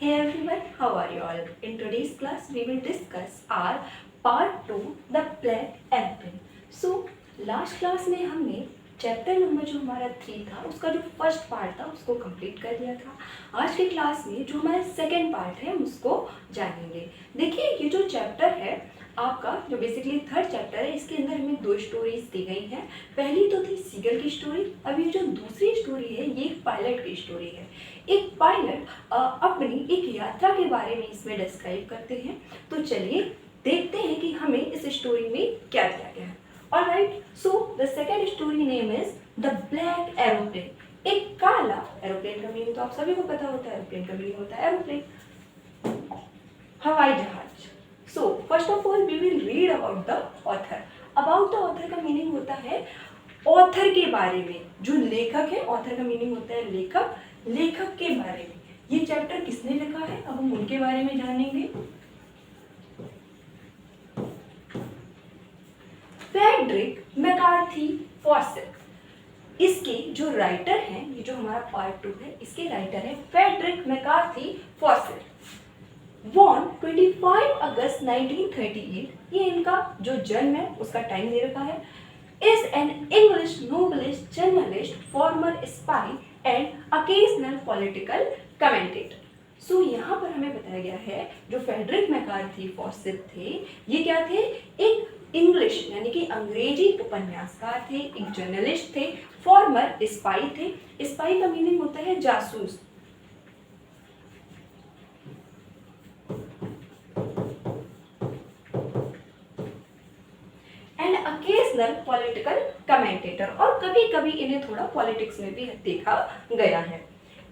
Hey everyone, how are you all? In today's class, we will discuss our part 2, the black airplane. So, last class में हमने chapter number जो हमारा 3 था उसका जो first part था उसको कंप्लीट कर दिया था। आज के क्लास में जो हमारा सेकेंड पार्ट है हम उसको जानेंगे। देखिए ये जो चैप्टर है आपका जो बेसिकली थर्ड चैप्टर है, इसके अंदर हमें 2 स्टोरीज दी गई हैं। पहली तो थी सीगल की स्टोरी, अभी जो दूसरी स्टोरी है ये एक पायलट की स्टोरी है। एक पायलट अपनी एक यात्रा के बारे में इसमें डिस्क्राइब करते हैं। तो चलिए देखते हैं कि हमें इस स्टोरी में क्या दिया गया है। Alright, so the second story name is the black aeroplane. एक काला एरोप्लेन का मीनिंग तो आप सभी को पता होता है, एरोप्लेन का मीनिंग होता है एरोप्लेन, हवाई जहाज। So first of all we will read about the author. About the author का मीनिंग होता है ऑथर के बारे में, जो लेखक है। ऑथर का मीनिंग होता है लेखक, लेखक के बारे में। ये चैप्टर किसने लिखा है अब हम उनके बारे में जानेंगे। Frederick McCarthy Forsyth. इसके जो राइटर हैं, ये जो हमारा पार्ट 2 है इसके राइटर है फ्रेडरिक मैकार्थी फॉसिल। Born 25 अगस्त 1938, ये इनका जो जन्म है उसका टाइम दे रखा है। Is an English novelist, journalist, former spy and occasional political commentator. सो यहाँ पर हमें बताया गया है जो फेडरिक मैकार्थी फॉसिल थे, ये क्या थे? एक इंग्लिश यानी कि अंग्रेजी उपन्यासकार थे, एक जर्नलिस्ट थे, फॉर्मर स्पाई थे। स्पाई का मीनिंग होता है जासूस। अकेजनल पॉलिटिकल कमेंटेटर, और कभी कभी इन्हें थोड़ा पॉलिटिक्स में भी देखा गया है।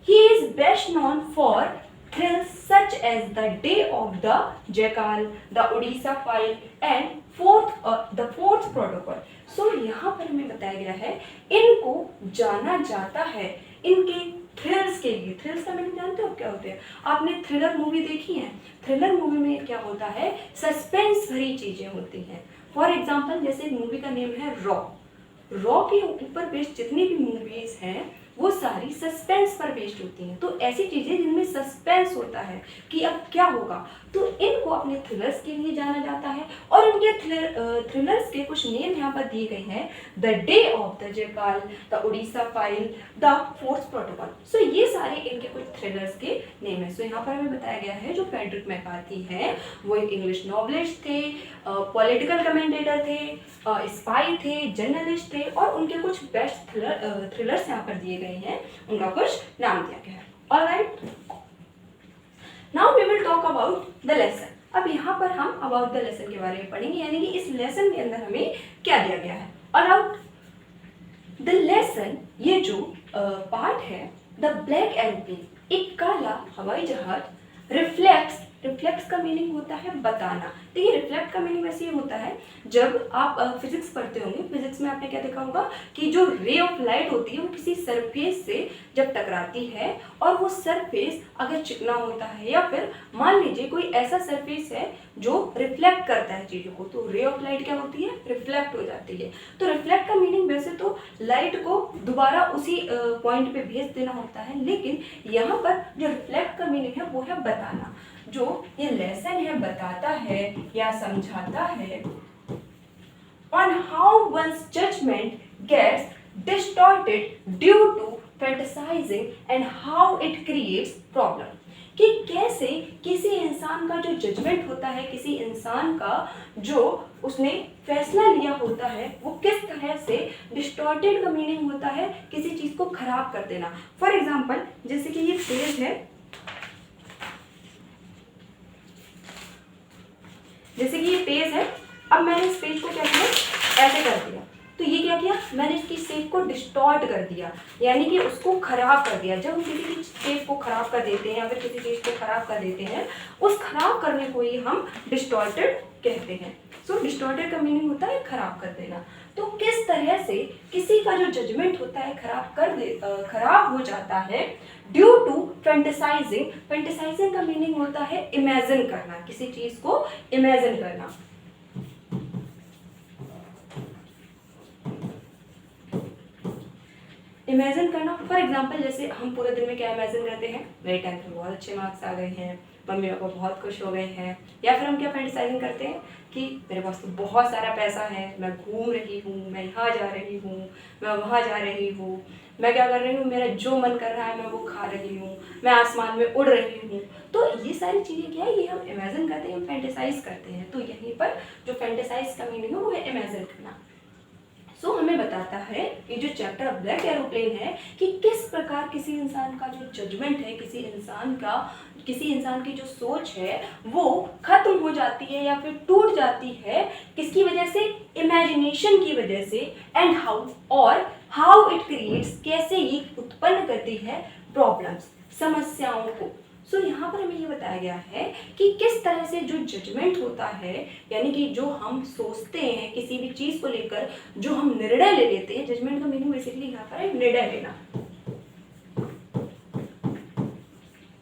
He is best known for thrills such as the day of the jackal, the Odessa file and the fourth protocol. So यहाँ पर हमें बताया गया है इनको जाना जाता है इनके थ्रिल्स के लिए। थ्रिल्स का मीनिंग जानते हो क्या होते हैं? आपने थ्रिलर मूवी देखी है? थ्रिलर मूवी में क्या होता है? सस्पेंस भरी चीजें होती हैं। फॉर एग्जाम्पल जैसे मूवी का नेम है रॉ। रॉ के ऊपर बेस्ड जितनी भी मूवीज हैं वो सारी सस्पेंस पर बेस्ड होती हैं। तो ऐसी चीजें जिनमें सस्पेंस होता है कि अब क्या होगा, तो इनको अपने थ्रिलर्स के लिए जाना जाता है। और इनके थ्रिलर्स के कुछ नेम यहाँ पर दिए गए हैं, the day of the jackal, the Odessa file, the fourth protocol. So ये सारे इनके कुछ थ्रिलर्स के नेम है। सो यहाँ पर हमें बताया गया है जो फ्रेडरिक मैकार्थी हैं वो एक इंग्लिश नॉवलिस्ट थे, पॉलिटिकल कमेंटेटर थे, स्पाई थे, जर्नलिस्ट थे, और उनके कुछ बेस्ट थ्रिलर्स यहाँ पर दिए गए हैं, उनका कुछ नाम दिया गया है। Alright, now we will talk about the lesson. अब यहाँ पर हम अबाउट द लेसन के बारे में पढ़ेंगे, यानी कि इस लेसन के अंदर हमें क्या दिया गया है। ऑलराइट, द लेसन, ये जो पार्ट है द ब्लैक एरोप्लेन, एक काला हवाई जहाज, रिफ्लेक्स, रिफ्लेक्स का मीनिंग होता है बताना। देखिए रिफ्लेक्ट का मीनिंग वैसे ये होता है, जब आप फिजिक्स पढ़ते होंगे, फिजिक्स में आपने क्या देखा होगा कि जो रे ऑफ लाइट होती है वो किसी सरफेस से जब टकराती है और वो सरफेस अगर चिकना होता है या फिर मान लीजिए कोई ऐसा सरफेस है जो रिफ्लेक्ट करता है चीज़ों को, तो रे ऑफ लाइट क्या होती है? रिफ्लेक्ट हो जाती है। तो रिफ्लेक्ट का मीनिंग वैसे तो लाइट को दोबारा उसी पॉइंट पे भेज देना होता है, लेकिन यहाँ पर जो रिफ्लेक्ट का मीनिंग है वो है बताना। जो ये लेसन है बताता है या समझाता है on how one's judgment gets distorted due to fantasizing and how it creates problem। कि कैसे किसी इंसान का जो जजमेंट होता है, किसी इंसान का जो उसने फैसला लिया होता है, वो किस तरह से डिस्टॉर्टेड का मीनिंग होता है किसी चीज को खराब कर देना। फॉर एग्जाम्पल जैसे कि ये पेज है, जैसे कि ये पेज है, अब मैंने इस पेज को क्या किया? ऐसे कर दिया, तो ये क्या किया? मैंने इसकी शेप को डिस्टॉर्ट कर दिया, यानी कि उसको खराब कर दिया। जब हम किसी की शेप को खराब कर देते हैं या फिर किसी चीज को खराब कर देते हैं, उस खराब करने को ही हम डिस्टॉर्टेड कहते हैं। सो डिस्टॉर्टेड का मीनिंग होता है खराब कर देना। तो किस तरह से किसी का जो जजमेंट होता है खराब हो जाता है ड्यू टू फैंटेसाइजिंग। फैंटेसाइजिंग का मीनिंग होता है इमेजिन करना, किसी चीज को इमेजिन करना। इमेजिन करना, फॉर एग्जाम्पल जैसे हम पूरे दिन में क्या इमेजिन करते हैं, मेरे टेंथ में बहुत अच्छे मार्क्स आ गए हैं, मम्मी पापा बहुत खुश हो गए हैं, या फिर हम क्या फैंटेसाइजिंग करते हैं कि मेरे पास तो बहुत सारा पैसा है, मैं घूम रही हूँ, मैं यहाँ जा रही हूँ, मैं वहाँ जा रही हूँ, मैं क्या कर रही हूँ, मेरा जो मन कर रहा है मैं वो खा रही हूँ, मैं आसमान में उड़ रही हूँ। तो ये सारी चीज़ें क्या है, ये हम इमेजिन करते हैं, हम फैंटेसाइज करते हैं। तो यहीं पर जो फैंटेसाइज का मीनिंग है वो है इमेजिन करना। सो हमें बताता है ये जो चैप्टर ऑफ ब्लैक एरोप्लेन है कि किस प्रकार किसी इंसान का जो जजमेंट है, किसी इंसान की जो सोच है वो खत्म हो जाती है या फिर टूट जाती है, किसकी वजह से, इमेजिनेशन की वजह से, एंड हाउ इट क्रिएट्स, कैसे ये उत्पन्न करती है प्रॉब्लम्स, समस्याओं को। सो यहाँ पर हमें ये बताया गया है कि किस तरह से जो जजमेंट होता है, यानी कि जो हम सोचते हैं किसी भी चीज़ को लेकर, जो हम निर्णय ले लेते हैं, जजमेंट का मीनिंग बेसिकली यहाँ पर है निर्णय लेना,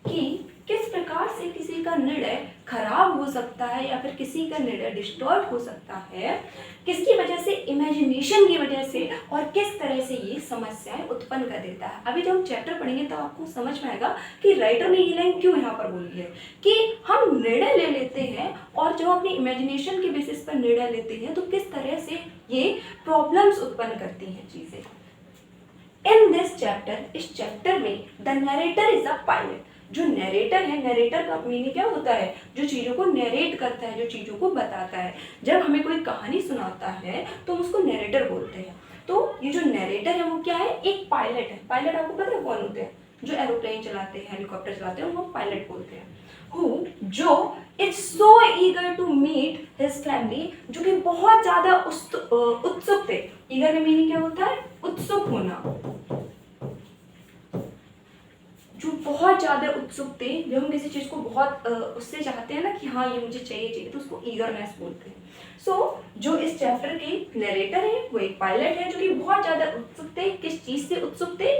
कि किस प्रकार से किसी का निर्णय खराब हो सकता है या फिर किसी का निर्णय डिस्टॉर्ट हो सकता है, किसकी वजह से, इमेजिनेशन की वजह से, और किस तरह से ये समस्याएं उत्पन्न कर देता है। अभी जब हम चैप्टर पढ़ेंगे तो आपको समझ में आएगा कि राइटर ने ये लाइन क्यों यहाँ पर बोली है, कि हम निर्णय ले लेते हैं और जब अपनी इमेजिनेशन के बेसिस पर निर्णय लेते हैं तो किस तरह से ये प्रॉब्लम्स उत्पन्न करती हैं चीज़ें। इन दिस चैप्टर, इस चैप्टर में the narrator is a pilot. जो नरेटर है, नरेटर का मीनिंग क्या होता है, जो चीज़ों को नरेट करता है, जो चीज़ों को बताता है। जब हमें कोई कहानी सुनाता है तो हम उसको नरेटर बोलते हैं। तो ये जो नरेटर है वो क्या है, एक पायलट है। पायलट आपको पता है कौन होते हैं, जो एरोप्लेन चलाते हैं, हेलीकॉप्टर चलाते हैं, वो पायलट बोलते हैं। जो is so eager to meet his family, जो कि बहुत ज़्यादा उत्सुक थे। ईगर का मीनिंग क्या होता है, उत्सुक होना, जो बहुत ज़्यादा उत्सुक थे। जब हम किसी चीज़ को बहुत उससे चाहते हैं ना कि हाँ ये मुझे चाहिए, तो उसको ईगरनेस बोलते हैं। सो जो इस चैप्टर के नरेटर है वो एक पायलट है, जो कि बहुत ज़्यादा उत्सुक थे। किस चीज़ से उत्सुक थे,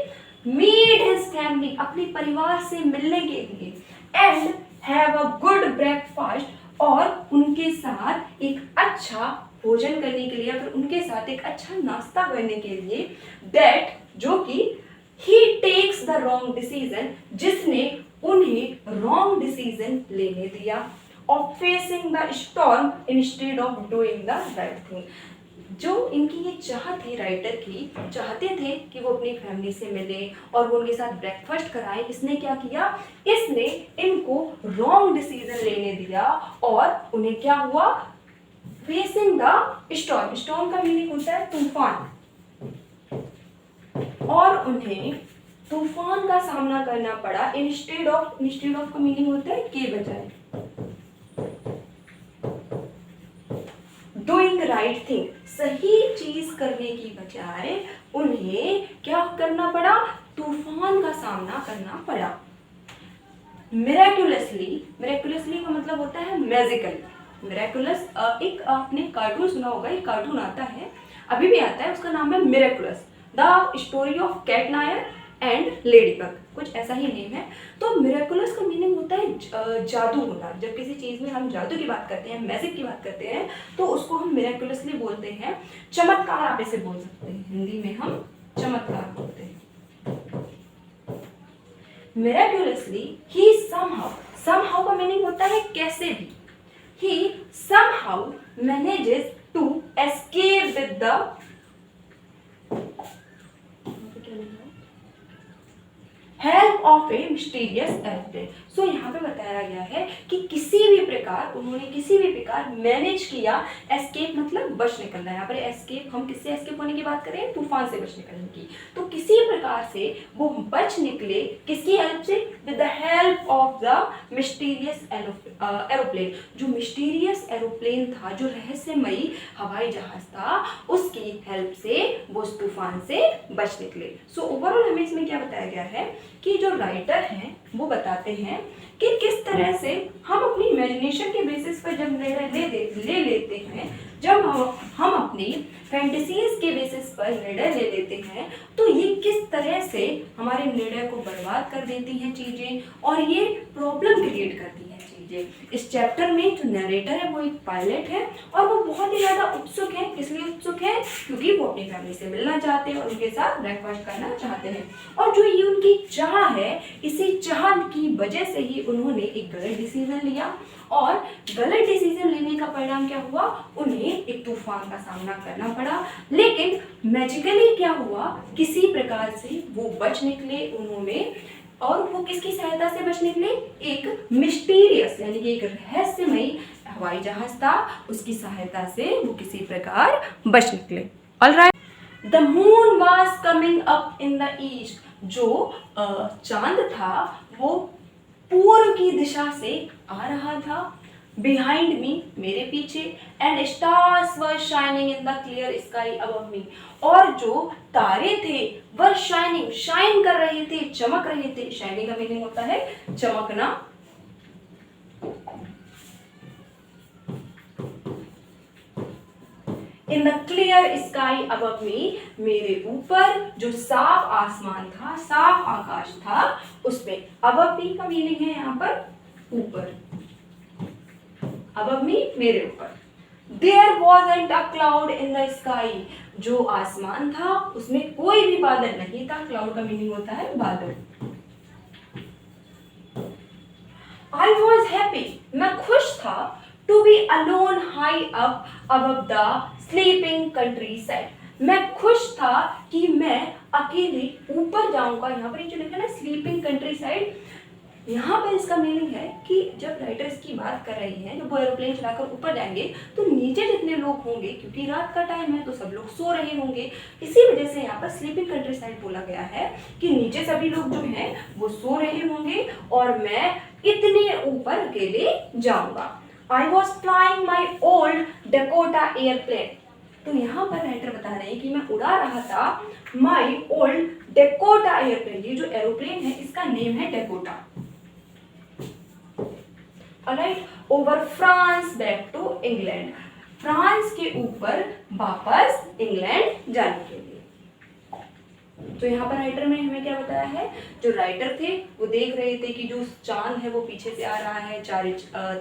मीट हिज फैमिली, अपने परिवार से मिलने के लिए, and have a good breakfast, और उनके साथ एक अच्छा भोजन करने के लिए, या फिर उनके साथ एक अच्छा नाश्ता करने के लिए, दैट, जो कि he takes the wrong decision, जिसने उन्हें wrong decision लेने दिया, of facing the storm instead of doing the right thing। जो इनकी ये चाहत थी, राइटर की चाहते थे कि वो अपनी फैमिली से मिले और वो उनके साथ ब्रेकफास्ट कराए, इसने क्या किया, इसने इनको रॉन्ग डिसीजन लेने दिया और उन्हें क्या हुआ, फेसिंग द स्टॉर्म। स्टॉर्म का मीनिंग होता है तूफान, और उन्हें तूफान का सामना करना पड़ा। इंस्टेड ऑफ का मीनिंग होता है के बजाय, डूइंग राइट थिंग, सही चीज करने की बजाय उन्हें क्या करना पड़ा, तूफान का सामना करना पड़ा। मिरेकुलसली का मतलब होता है मैजिकल। मिरेकुलस, एक आपने कार्टून सुना होगा, एक कार्टून आता है, अभी भी आता है, उसका नाम है Miraculous, the story of Cat Noir and Ladybug, कुछ ऐसा ही नेम है। तो मिरेकुलस का मीनिंग होता है जादू होना। जब किसी चीज़ में हम जादू की बात करते हैं, मैजिक की बात करते हैं, तो उसको हम मिरेकुलसली बोलते हैं। चमत्कार आप इसे बोल सकते हैं, हिंदी में हम चमत्कार बोलते हैं। मिरेकुलसली ही समहाउ का मीनिंग होता है कैसे भी। He somehow manages to escape with the help of a mysterious aeroplane. So यहाँ पे बताया गया है कि उन्होंने किसी भी प्रकार मैनेज किया। एस्केप मतलब बच निकलना। यहाँ पर एस्केप, हम किससे एस्केप होने की बात करें, तूफान से बच निकलने की। तो किसी प्रकार से वो बच निकले, किसकी हेल्प से, with the help of the mysterious aeroplane. जो मिस्टीरियस एरोप्लेन था, जो रहस्यमयी हवाई जहाज था, उसकी हेल्प से वो उस तूफान से बच निकले। सो ओवरऑल हमें इसमें क्या बताया गया है कि जो राइटर हैं वो बताते हैं कि किस तरह से हम अपनी इमेजिनेशन के बेसिस पर जब निर्णय ले लेते हैं, जब हम अपनी फैंटेसीज के बेसिस पर निर्णय ले लेते हैं, तो ये किस तरह से हमारे निर्णय को बर्बाद कर देती हैं चीज़ें, और ये प्रॉब्लम क्रिएट करती हैं चीज़ें। लीजिए। इस चैप्टर में जो नरेटर है वो एक पायलट है और वो बहुत ही ज़्यादा उत्सुक है। किस लिए उत्सुक है? क्योंकि वो अपनी फैमिली से मिलना चाहते हैं और उनके साथ ब्रेकफास्ट करना चाहते हैं। और जो ये उनकी चाह है, इसी चाह की वजह से ही उन्होंने एक गलत डिसीजन लिया और गलत डिसीजन लेने का परिणाम क्या हुआ? उन्हें एक तूफान का सामना करना पड़ा। लेकिन मैजिकली क्या हुआ? किसी प्रकार से वो बच निकले उन्होंने। और वो किसकी सहायता से बच निकले? एक मिस्टीरियस यानी कि एक रहस्यमयी हवाई जहाज था, उसकी सहायता से वो किसी प्रकार बच निकले। Alright, the moon was coming up in the east. जो चांद था वो पूर्व की दिशा से आ रहा था। बिहाइंड मी, मेरे पीछे, and stars were shining in the clear sky above मी। और जो तारे थे वर शाइनिंग, शाइन कर रहे थे, चमक रहे थे। शाइनिंग का मीनिंग होता है चमकना। In the clear sky above me, मेरे ऊपर जो साफ आसमान था, साफ आकाश था, उसमें अबव मी का मीनिंग है यहाँ पर ऊपर। अबव मी, मेरे ऊपर। There wasn't a cloud in the sky। जो आसमान था उसमें कोई भी बादल नहीं था। क्लाउड का मीनिंग होता है बादल। I was happy, मैं खुश था। To be alone high up above the sleeping countryside। मैं खुश था कि मैं अकेले ऊपर जाऊंगा। यहाँ पर ये जो लिखा है ना स्लीपिंग कंट्री साइड, यहाँ पर इसका मीनिंग है कि जब राइटर इसकी बात कर रही हैं, जब वो एरोप्लेन चलाकर ऊपर जाएंगे तो नीचे जितने लोग होंगे, क्योंकि रात का टाइम है तो सब लोग सो रहे होंगे, इसी वजह से यहाँ पर स्लीपिंग कंट्री साइड बोला गया है कि नीचे सभी लोग जो हैं वो सो रहे होंगे और मैं इतने ऊपर अकेले जाऊंगा। I was flying my old Dakota airplane. तो यहाँ पर राइटर बता रहे हैं कि मैं उड़ा रहा था माई ओल्ड डकोटा एयरप्लेन। ये जो एरोप्लेन है इसका नेम है Dakota. Alright, over France back to England. France के ऊपर वापस इंग्लैंड जाने के लिए। तो यहाँ पर राइटर ने हमें क्या बताया है? जो राइटर थे वो देख रहे थे कि जो चांद है वो पीछे से आ रहा है,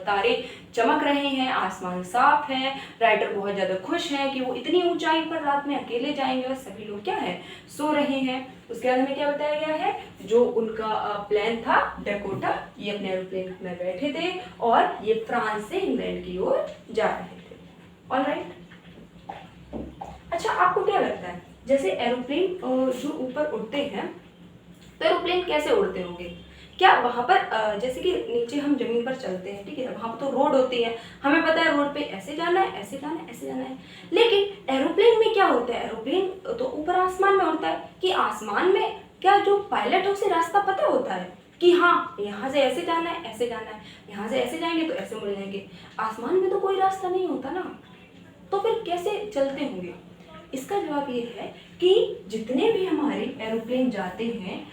तारे चमक रहे हैं, आसमान साफ है। राइटर बहुत ज़्यादा खुश हैं कि वो इतनी ऊंचाई पर रात में अकेले जाएंगे और सभी लोग क्या है? सो रहे हैं। उसके बाद हमें क्या बताया गया है? जो उनका प्लान था डकोटा, ये अपने एरोप्लेन में बैठे थे और ये फ्रांस से इंग्लैंड की ओर जा रहे थे। ऑलराइट, अच्छा आपको क्या लगता है जैसे एरोप्लेन जो ऊपर उड़ते हैं तो एरोप्लेन कैसे उड़ते होंगे? क्या वहाँ पर जैसे कि नीचे हम जमीन पर चलते हैं, ठीक है, वहाँ पर तो रोड होती है, हमें पता है रोड पे ऐसे जाना है, ऐसे जाना है, ऐसे जाना है। लेकिन एरोप्लेन में क्या होता है? एरोप्लेन तो ऊपर आसमान में उड़ता है कि आसमान में क्या जो पायलट है उसे रास्ता पता होता है कि हाँ यहाँ से ऐसे जाना है, ऐसे जाना है, यहाँ से ऐसे जाएंगे तो ऐसे मुड़ जाएंगे। आसमान में तो कोई रास्ता नहीं होता ना, तो फिर कैसे चलते होंगे? इसका जवाब ये है कि जितने भी हमारे एरोप्लेन जाते हैं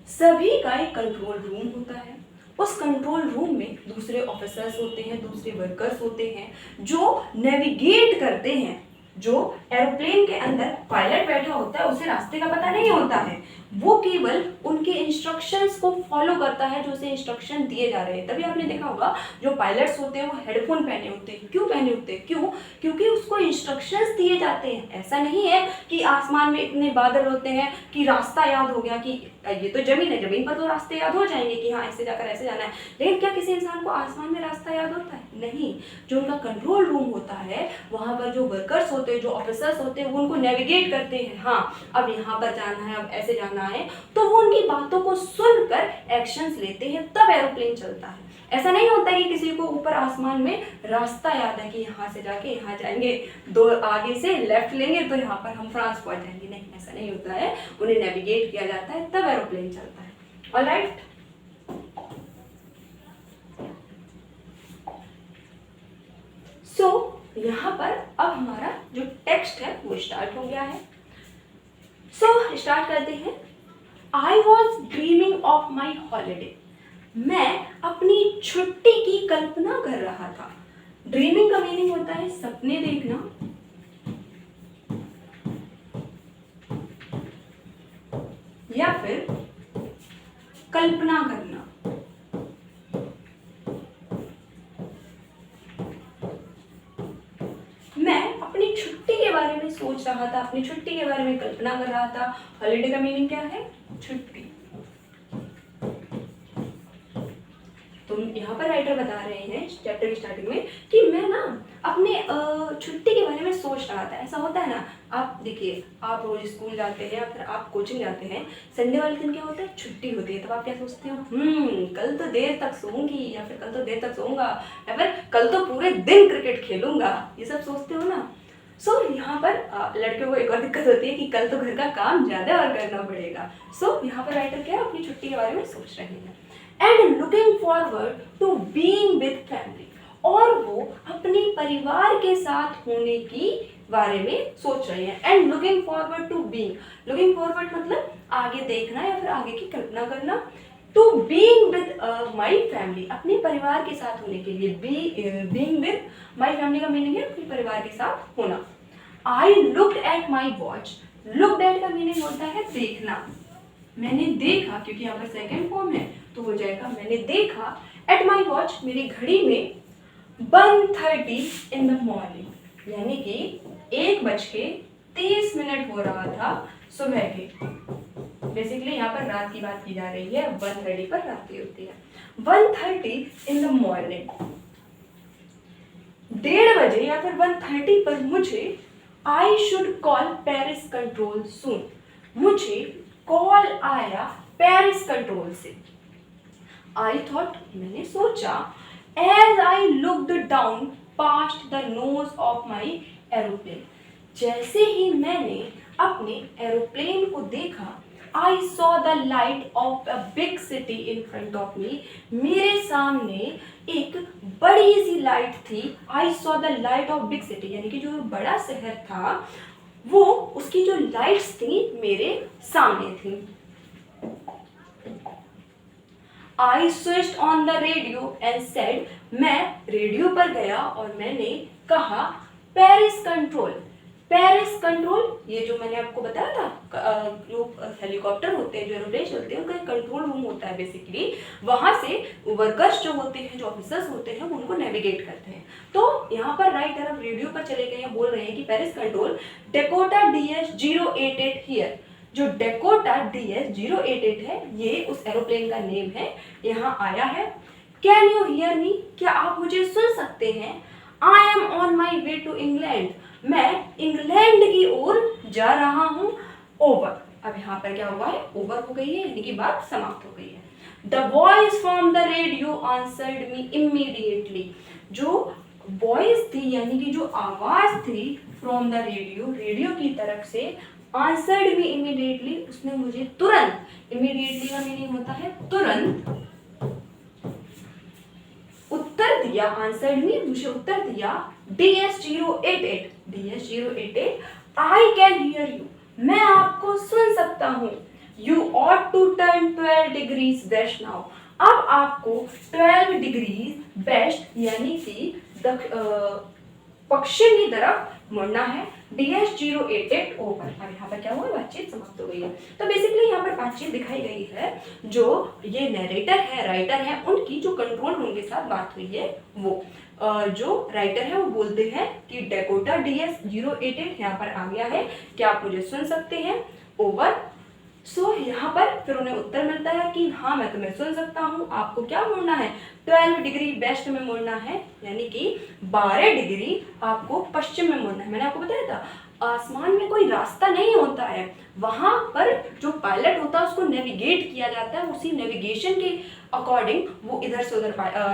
सभी का एक कंट्रोल रूम होता है। उस कंट्रोल रूम में दूसरे ऑफिसर्स होते हैं, दूसरे वर्कर्स होते हैं जो नेविगेट करते हैं। जो एरोप्लेन के अंदर पायलट बैठा होता है उसे रास्ते का पता नहीं होता है, वो केवल उनके इंस्ट्रक्शंस को फॉलो करता है जो उसे इंस्ट्रक्शन दिए जा रहे हैं। तभी आपने देखा होगा जो पायलट्स होते हैं वो हेडफोन पहने होते हैं। क्यों पहने होते हैं? क्यों? क्योंकि उसको इंस्ट्रक्शंस दिए जाते हैं। ऐसा नहीं है कि आसमान में इतने बादल होते हैं कि रास्ता याद हो गया कि ये तो जमीन है, जमीन पर तो रास्ते याद हो जाएंगे कि हाँ ऐसे जाकर ऐसे जाना है। लेकिन क्या किसी इंसान को आसमान में रास्ता याद होता है? नहीं। जो उनका कंट्रोल रूम होता है वहाँ पर जो वर्कर्स होते हैं, जो ऑफिसर्स होते हैं, वो उनको नेविगेट करते हैं। हाँ अब यहाँ पर जाना है, अब ऐसे जाना है, तो वो उनकी बातों को सुनकर एक्शंस लेते हैं, तब एरोप्लेन चलता है। ऐसा नहीं होता कि किसी को ऊपर आसमान में रास्ता याद है कि यहाँ से जाके यहाँ जाएंगे, दो आगे से लेफ्ट लेंगे तो यहाँ पर हम फ्रांस पहुंच जाएंगे। नहीं, ऐसा नहीं होता है। उन्हें नेविगेट किया जाता है तब एरोप्लेन चलता है। ऑलराइट, सो यहाँ पर अब हमारा जो टेक्स्ट है वो स्टार्ट हो गया है। सो स्टार्ट करते हैं। I was dreaming of my holiday. मैं अपनी छुट्टी की कल्पना कर रहा था। ड्रीमिंग का मीनिंग होता है सपने देखना, या फिर कल्पना करना। सोच रहा था, अपनी छुट्टी के बारे में कल्पना कर रहा था। हॉलीडे का मीनिंग क्या है? छुट्टी। तो यहाँ पर राइटर बता रहे हैं चैप्टर की स्टार्टिंग में कि मैं ना अपने छुट्टी के बारे में सोच रहा था। ऐसा होता है ना, आप देखिए, आप रोज स्कूल जाते हैं या फिर आप कोचिंग जाते हैं, संडे वाले दिन क्या होता है? छुट्टी होती है। तब आप क्या सोचते हो? कल तो देर तक सोऊंगी, या फिर कल तो देर तक सोऊंगा, या फिर कल तो पूरे दिन क्रिकेट खेलूंगा, ये सब सोचते हो ना। सो यहाँ पर लड़कियों को एक और दिक्कत होती है कि कल तो घर का काम ज़्यादा और करना पड़ेगा। सो यहाँ पर राइटर क्या है? अपनी छुट्टी के बारे में सोच रहे हैं। And looking forward to being with family, और वो अपने परिवार के साथ होने की बारे में सोच रहे हैं। And looking forward to being, looking forward मतलब आगे देखना या फिर आगे की कल्पना करना। To being with my family, अपने परिवार के साथ होने के लिए। बीइंग विद माई फैमिली का मीनिंग है अपने परिवार के साथ होना। I looked at my watch, looked at का मीनिंग होता है देखना। मैंने देखा, क्योंकि यहाँ पर सेकेंड फॉर्म है तो हो जाएगा मैंने देखा। एट माई वॉच, मेरी घड़ी में 1:30 इन द मॉर्निंग, यानी कि 1:30 हो रहा था सुबह के। बेसिकली यहाँ पर रात की बात की जा रही है, 1:30 पर रात की होती है। 1:30 इन द मॉर्निंग, 1:30 बजे या फिर 1:30 पर मुझे I should call Paris control soon, मुझे कॉल आया पेरिस कंट्रोल से। आई थॉट, मैंने सोचा। As I looked down past the nose of my aeroplane, जैसे ही मैंने अपने एरोप्लेन को देखा, I saw the light of a big city in front of me, मेरे सामने एक बड़ी सी लाइट थी। I saw the light of big city, यानी कि जो बड़ा शहर था वो, उसकी जो लाइट्स थी मेरे सामने थी। I switched on the radio and said, मैं रेडियो पर गया और मैंने कहा पेरिस कंट्रोल। पेरिस कंट्रोल, ये जो मैंने आपको बताया था, जो हेलीकॉप्टर होते हैं, जो एरोप्लेन चलते हैं, उनका एक कंट्रोल रूम होता है बेसिकली। वहां से वर्कर्स जो होते हैं, जो ऑफिसर्स होते हैं, वो उनको नेविगेट करते हैं। तो यहाँ पर राइट तरफ रेडियो पर चले गए हैं, बोल रहे हैं कि Paris control Dakota DS-088 here, जो डेकोटा DS-088 है, ये उस एरोप्लेन का नेम है, यहाँ आया है। कैन यू हियर मी, क्या आप मुझे सुन सकते हैं? I am on my way to England, मैं इंग्लैंड की ओर जा रहा हूँ। ओवर, अब यहाँ पर क्या हुआ है? ओवर हो गई है, यानी कि बात समाप्त हो गई है। The voice from the radio answered me immediately, जो वॉइस थी यानी कि जो आवाज थी फ्रॉम द रेडियो, रेडियो की तरफ से, आंसर्ड मी इमीडिएटली, उसने मुझे तुरंत, इमीडिएटली का मीनिंग होता है तुरंत, उत्तर दिया। आंसर्ड मी, मुझे उत्तर दिया। DS-088, DS-088, I can hear you, मैं आपको सुन सकता हूँ। You ought to turn 12 degrees west now, अब आपको 12 डिग्रीज वेस्ट यानी कि पश्चिम की तरफ मुड़ना है। DS-088 ओवर, अब यहाँ पर क्या हुआ? बातचीत समाप्त हो गई है। तो बेसिकली यहाँ पर बातचीत दिखाई गई है, जो ये नरेटर है, राइटर है, उनकी जो कंट्रोल रूम के साथ बात हुई है, वो जो राइटर है वो बोलते हैं कि डेकोटा DS-088 यहाँ पर आ गया है, क्या आप मुझे सुन सकते हैं? ओवर। सो यहाँ पर फिर उन्हें उत्तर मिलता है कि हाँ मैं तुम्हें सुन सकता हूँ। आपको क्या मुड़ना है? 12 डिग्री वेस्ट में मुड़ना है, यानी कि 12 डिग्री आपको पश्चिम में मुड़ना है। मैंने आपको बताया था आसमान में कोई रास्ता नहीं होता है, वहाँ पर जो पायलट होता है उसको नेविगेट किया जाता है, उसी नेविगेशन के अकॉर्डिंग वो इधर से उधर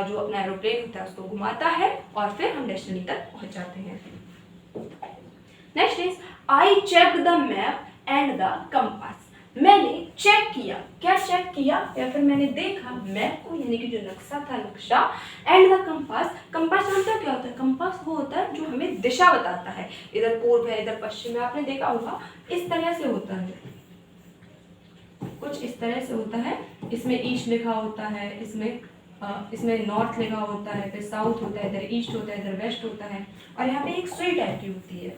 जो अपना एरोप्लेन होता है उसको घुमाता है और फिर हम डेस्टिनी तक पहुँच जाते हैं। Next is I checked the map and the compass, मैंने चेक किया। क्या चेक किया? या फिर मैंने देखा मैप को, यानी कि जो नक्शा था, नक्शा, एंड द कंपास। कंपास जानते हो क्या होता है? कंपास वो होता है जो हमें दिशा बताता है, इधर पूर्व है, इधर पश्चिम है। आपने देखा होगा इस तरह से होता है, कुछ इस तरह से होता है। इसमें ईस्ट लिखा होता है, इसमें नॉर्थ लिखा होता है, फिर साउथ होता है, इधर ईस्ट होता है, इधर वेस्ट होता है, और यहाँ पे एक सुई टाइप की होती है।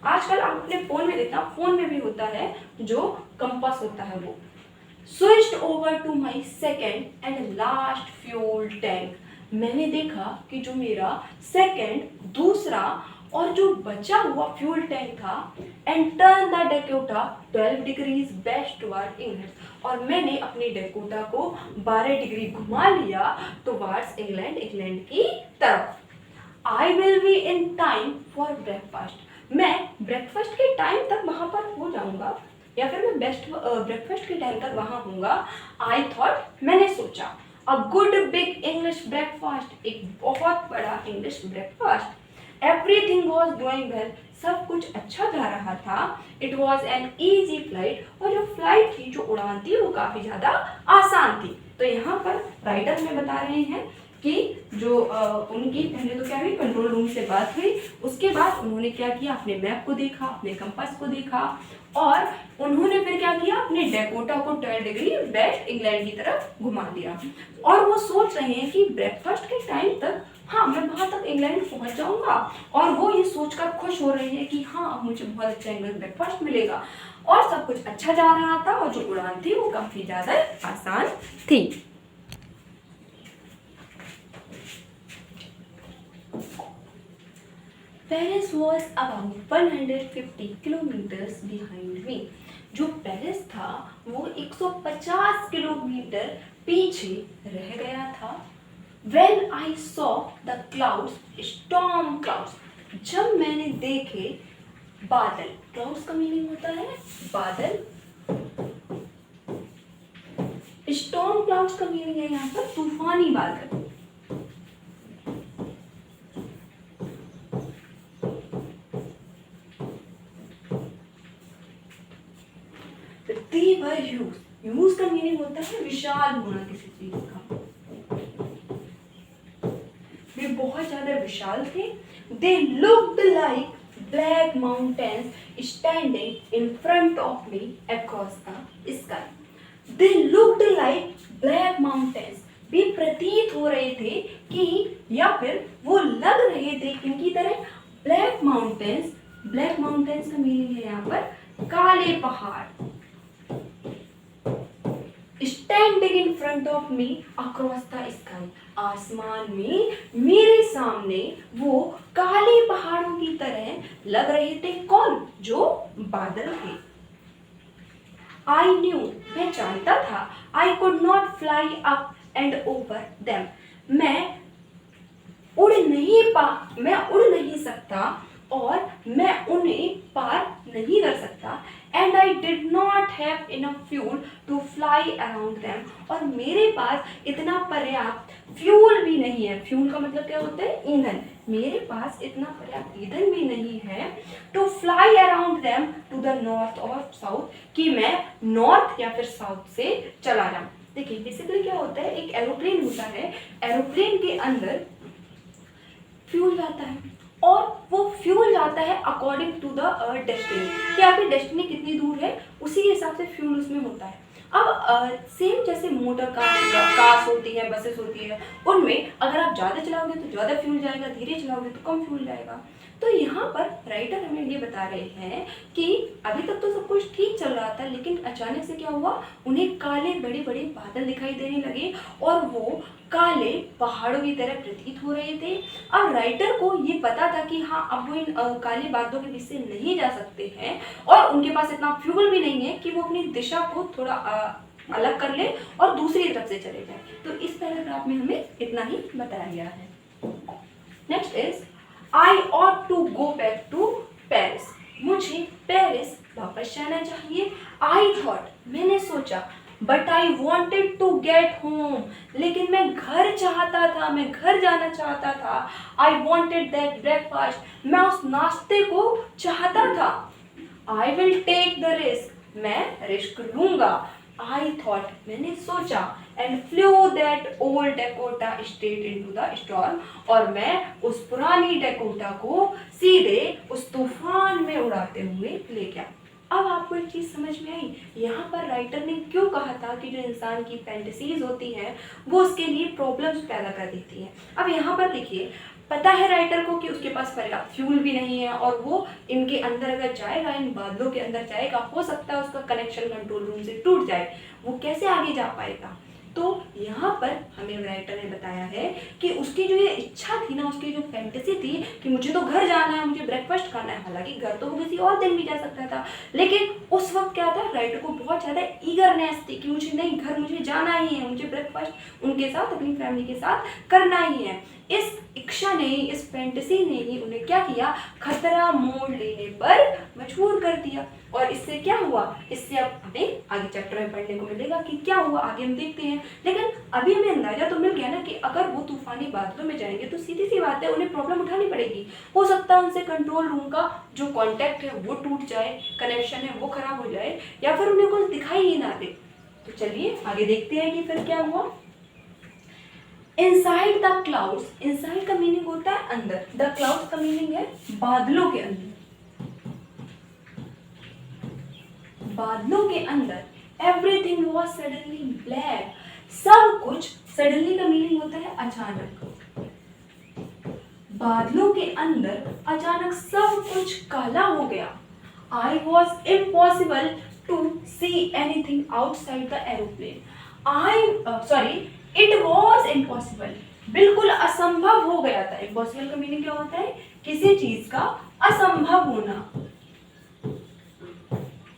आजकल आप अपने फोन में देखना, फोन में भी होता है जो कंपास होता है वो। Switched over to my second and last fuel tank, मैंने देखा कि जो मेरा सेकेंड, दूसरा और जो बचा हुआ फ्यूल टैंक था, and turn the Dakota 12 degrees west toward England, और मैंने अपनी डेकोटा को 12 डिग्री घुमा लिया टुवर्ड्स इंग्लैंड, इंग्लैंड की तरफ। I will be in time for breakfast, मैं ब्रेकफास्ट के टाइम तक वहां पर हो जाऊंगा, या फिर मैं ब्रेकफास्ट के टाइम तक वहां होऊंगा। आई थॉट, मैंने सोचा, a good big English breakfast, एक बहुत बड़ा English breakfast. Everything was going well, सब कुछ अच्छा जा रहा था। It was an easy flight, और जो फ्लाइट थी, जो उड़ान थी, वो काफ़ी ज़्यादा आसान थी। तो यहाँ पर राइटर में बता रहे हैं कि जो उनकी पहले तो क्या हुई, कंट्रोल रूम से बात हुई, उसके बाद उन्होंने क्या किया, अपने मैप को देखा, अपने कंपास को देखा, और उन्होंने फिर क्या किया, अपने डेकोटा को 12 डिग्री वेस्ट इंग्लैंड की तरफ घुमा दिया। और वो सोच रहे हैं कि ब्रेकफास्ट के टाइम तक हाँ मैं वहां तक इंग्लैंड पहुंच जाऊंगा, और वो ये सोचकर खुश हो रहे हैं कि हाँ अब मुझे बहुत अच्छा इंग्लिश ब्रेकफास्ट मिलेगा। और सब कुछ अच्छा जा रहा था, और जो उड़ान थी वो काफी ज्यादा आसान थी। Paris was about 150 kilometres behind me, जो पेरिस था वो 150 किलोमीटर पीछे रह गया था। When I saw the clouds, storm clouds, जब मैंने देखे बादल, क्लाउड्स का मीनिंग होता है बादल, स्टॉर्म क्लाउड्स का मीनिंग है यहाँ पर तूफानी बादल। They were huge, huge का मीनिंग होता है विशाल होना किसी चीज का, वे बहुत ज्यादा विशाल थे। They looked like black mountains standing in front of me across the sky. They looked like black mountains. वे प्रतीत हो रहे थे कि, या फिर वो लग रहे थे किनकी तरह, ब्लैक माउंटेन्स। ब्लैक माउंटेन्स का मीनिंग है यहाँ पर काले पहाड़। Standing in front of me across the sky, आसमान में मेरे सामने वो काले पहाड़ों की तरह लग रहे थे। कौन? जो बादल थे। आई न्यू, मैं जानता था, आई could not fly up and over them, मैं उड़ नहीं सकता और मैं उन्हें पार नहीं कर सकता। And I did not have enough fuel to fly around them, और मेरे पास इतना पर्याप्त फ्यूल भी नहीं है। फ्यूल का मतलब क्या होता है? ईंधन। मेरे पास इतना पर्याप्त ईंधन भी नहीं है to fly around them to the north और साउथ, कि मैं नॉर्थ या फिर साउथ से चला जाऊं। देखिए बेसिकली क्या होता है, एक एरोप्लेन होता है, एरोप्लेन के अंदर फ्यूल जाता है, और वो फ्यूल जाता है अकॉर्डिंग टू द डेस्टिनी, कि आपकी डेस्टिनी कितनी दूर है उसी के हिसाब से फ्यूल उसमें होता है। अब सेम जैसे मोटर कार्स होती है, बसेस होती है, उनमें अगर आप ज़्यादा चलाओगे तो ज़्यादा फ्यूल जाएगा, धीरे चलाओगे तो कम फ्यूल जाएगा। तो यहाँ पर राइटर हमें ये बता रहे हैं कि अभी तक तो सब कुछ ठीक चल रहा था, लेकिन अचानक से क्या हुआ, उन्हें काले बड़े बड़े बादल दिखाई देने लगे, और वो काले पहाड़ों की तरह प्रतीत हो रहे थे। अब राइटर को ये पता था कि हाँ अब वो इन काले बादलों के बीच से नहीं जा सकते हैं, और उनके पास इतना फ्यूल भी नहीं है कि वो अपनी दिशा को थोड़ा अलग कर ले और दूसरी तरफ से चले जाए। तो इस पैराग्राफ में हमें इतना ही बताया गया है। Next is I ought to go back to Paris, मुझे पेरिस वापस जाना चाहिए। आई थॉट, मैंने सोचा, but I wanted to get home, लेकिन मैं घर चाहता था, मैं घर जाना चाहता था। आई वॉन्टेड दैट ब्रेकफास्ट, मैं उस नाश्ते को चाहता था। I will take the risk, मैं रिस्क लूंगा। आई थॉट, मैंने सोचा, and flew that old Dakota straight into the storm, और मैं उस पुरानी डेकोटा को सीधे उस तूफान में उड़ाते हुए ले गया। अब आपको एक चीज़ समझ में आई, यहाँ पर राइटर ने क्यों कहा था कि जो इंसान की फैंटेसीज होती हैं वो उसके लिए प्रॉब्लम्स पैदा कर देती हैं। अब यहाँ पर देखिए, पता है राइटर को कि उसके पास पर्याप्त फ्यूल भी नहीं है, और वो इनके अंदर अगर जाएगा, इन बादलों के अंदर जाएगा, हो सकता है उसका कनेक्शन कंट्रोल रूम से टूट जाए, वो कैसे आगे जा पाएगा। तो यहाँ पर हमें राइटर ने बताया है कि उसकी जो ये इच्छा थी ना, उसकी जो फैंटेसी थी कि मुझे तो घर जाना है, मुझे ब्रेकफास्ट खाना है, हालांकि घर तो वो किसी और दिन भी जा सकता था, लेकिन उस वक्त क्या था, राइटर को बहुत ज़्यादा ईगरनेस थी कि मुझे नहीं, घर मुझे जाना ही है, मुझे ब्रेकफास्ट उनके साथ, अपनी फैमिली के साथ करना ही है। इस इच्छा ने, इस फैंटेसी ने ही उन्हें क्या किया, खतरा मोड़ लेने पर मजबूर कर दिया। और इससे क्या हुआ, इससे अब हमें आगे चैप्टर में पढ़ने को मिलेगा कि क्या हुआ, आगे हम देखते हैं। लेकिन अभी हमें अंदाजा तो मिल गया ना कि अगर वो तूफानी बादलों में जाएंगे तो सीधी सी बात है, उन्हें प्रॉब्लम उठानी पड़ेगी। हो सकता है उनसे कंट्रोल रूम का जो कॉन्टैक्ट है वो टूट जाए, कनेक्शन है वो खराब हो जाए, या फिर उन्हें कुछ दिखाई ही ना दे। तो चलिए आगे देखते हैं कि फिर क्या हुआ। इनसाइड द क्लाउड्स, इनसाइड का मीनिंग होता है अंदर, द क्लाउड्स का मीनिंग है बादलों के अंदर। बादलों के अंदर एवरीथिंग वॉज सडनली ब्लैक, सब कुछ, सडनली का मीनिंग होता है अचानक। बादलों के अंदर अचानक सब कुछ काला हो गया। I was impossible to see anything outside the aeroplane. It was impossible, बिल्कुल असंभव हो गया था। इम्पॉसिबल का मीनिंग क्या होता है, किसी चीज का असंभव होना,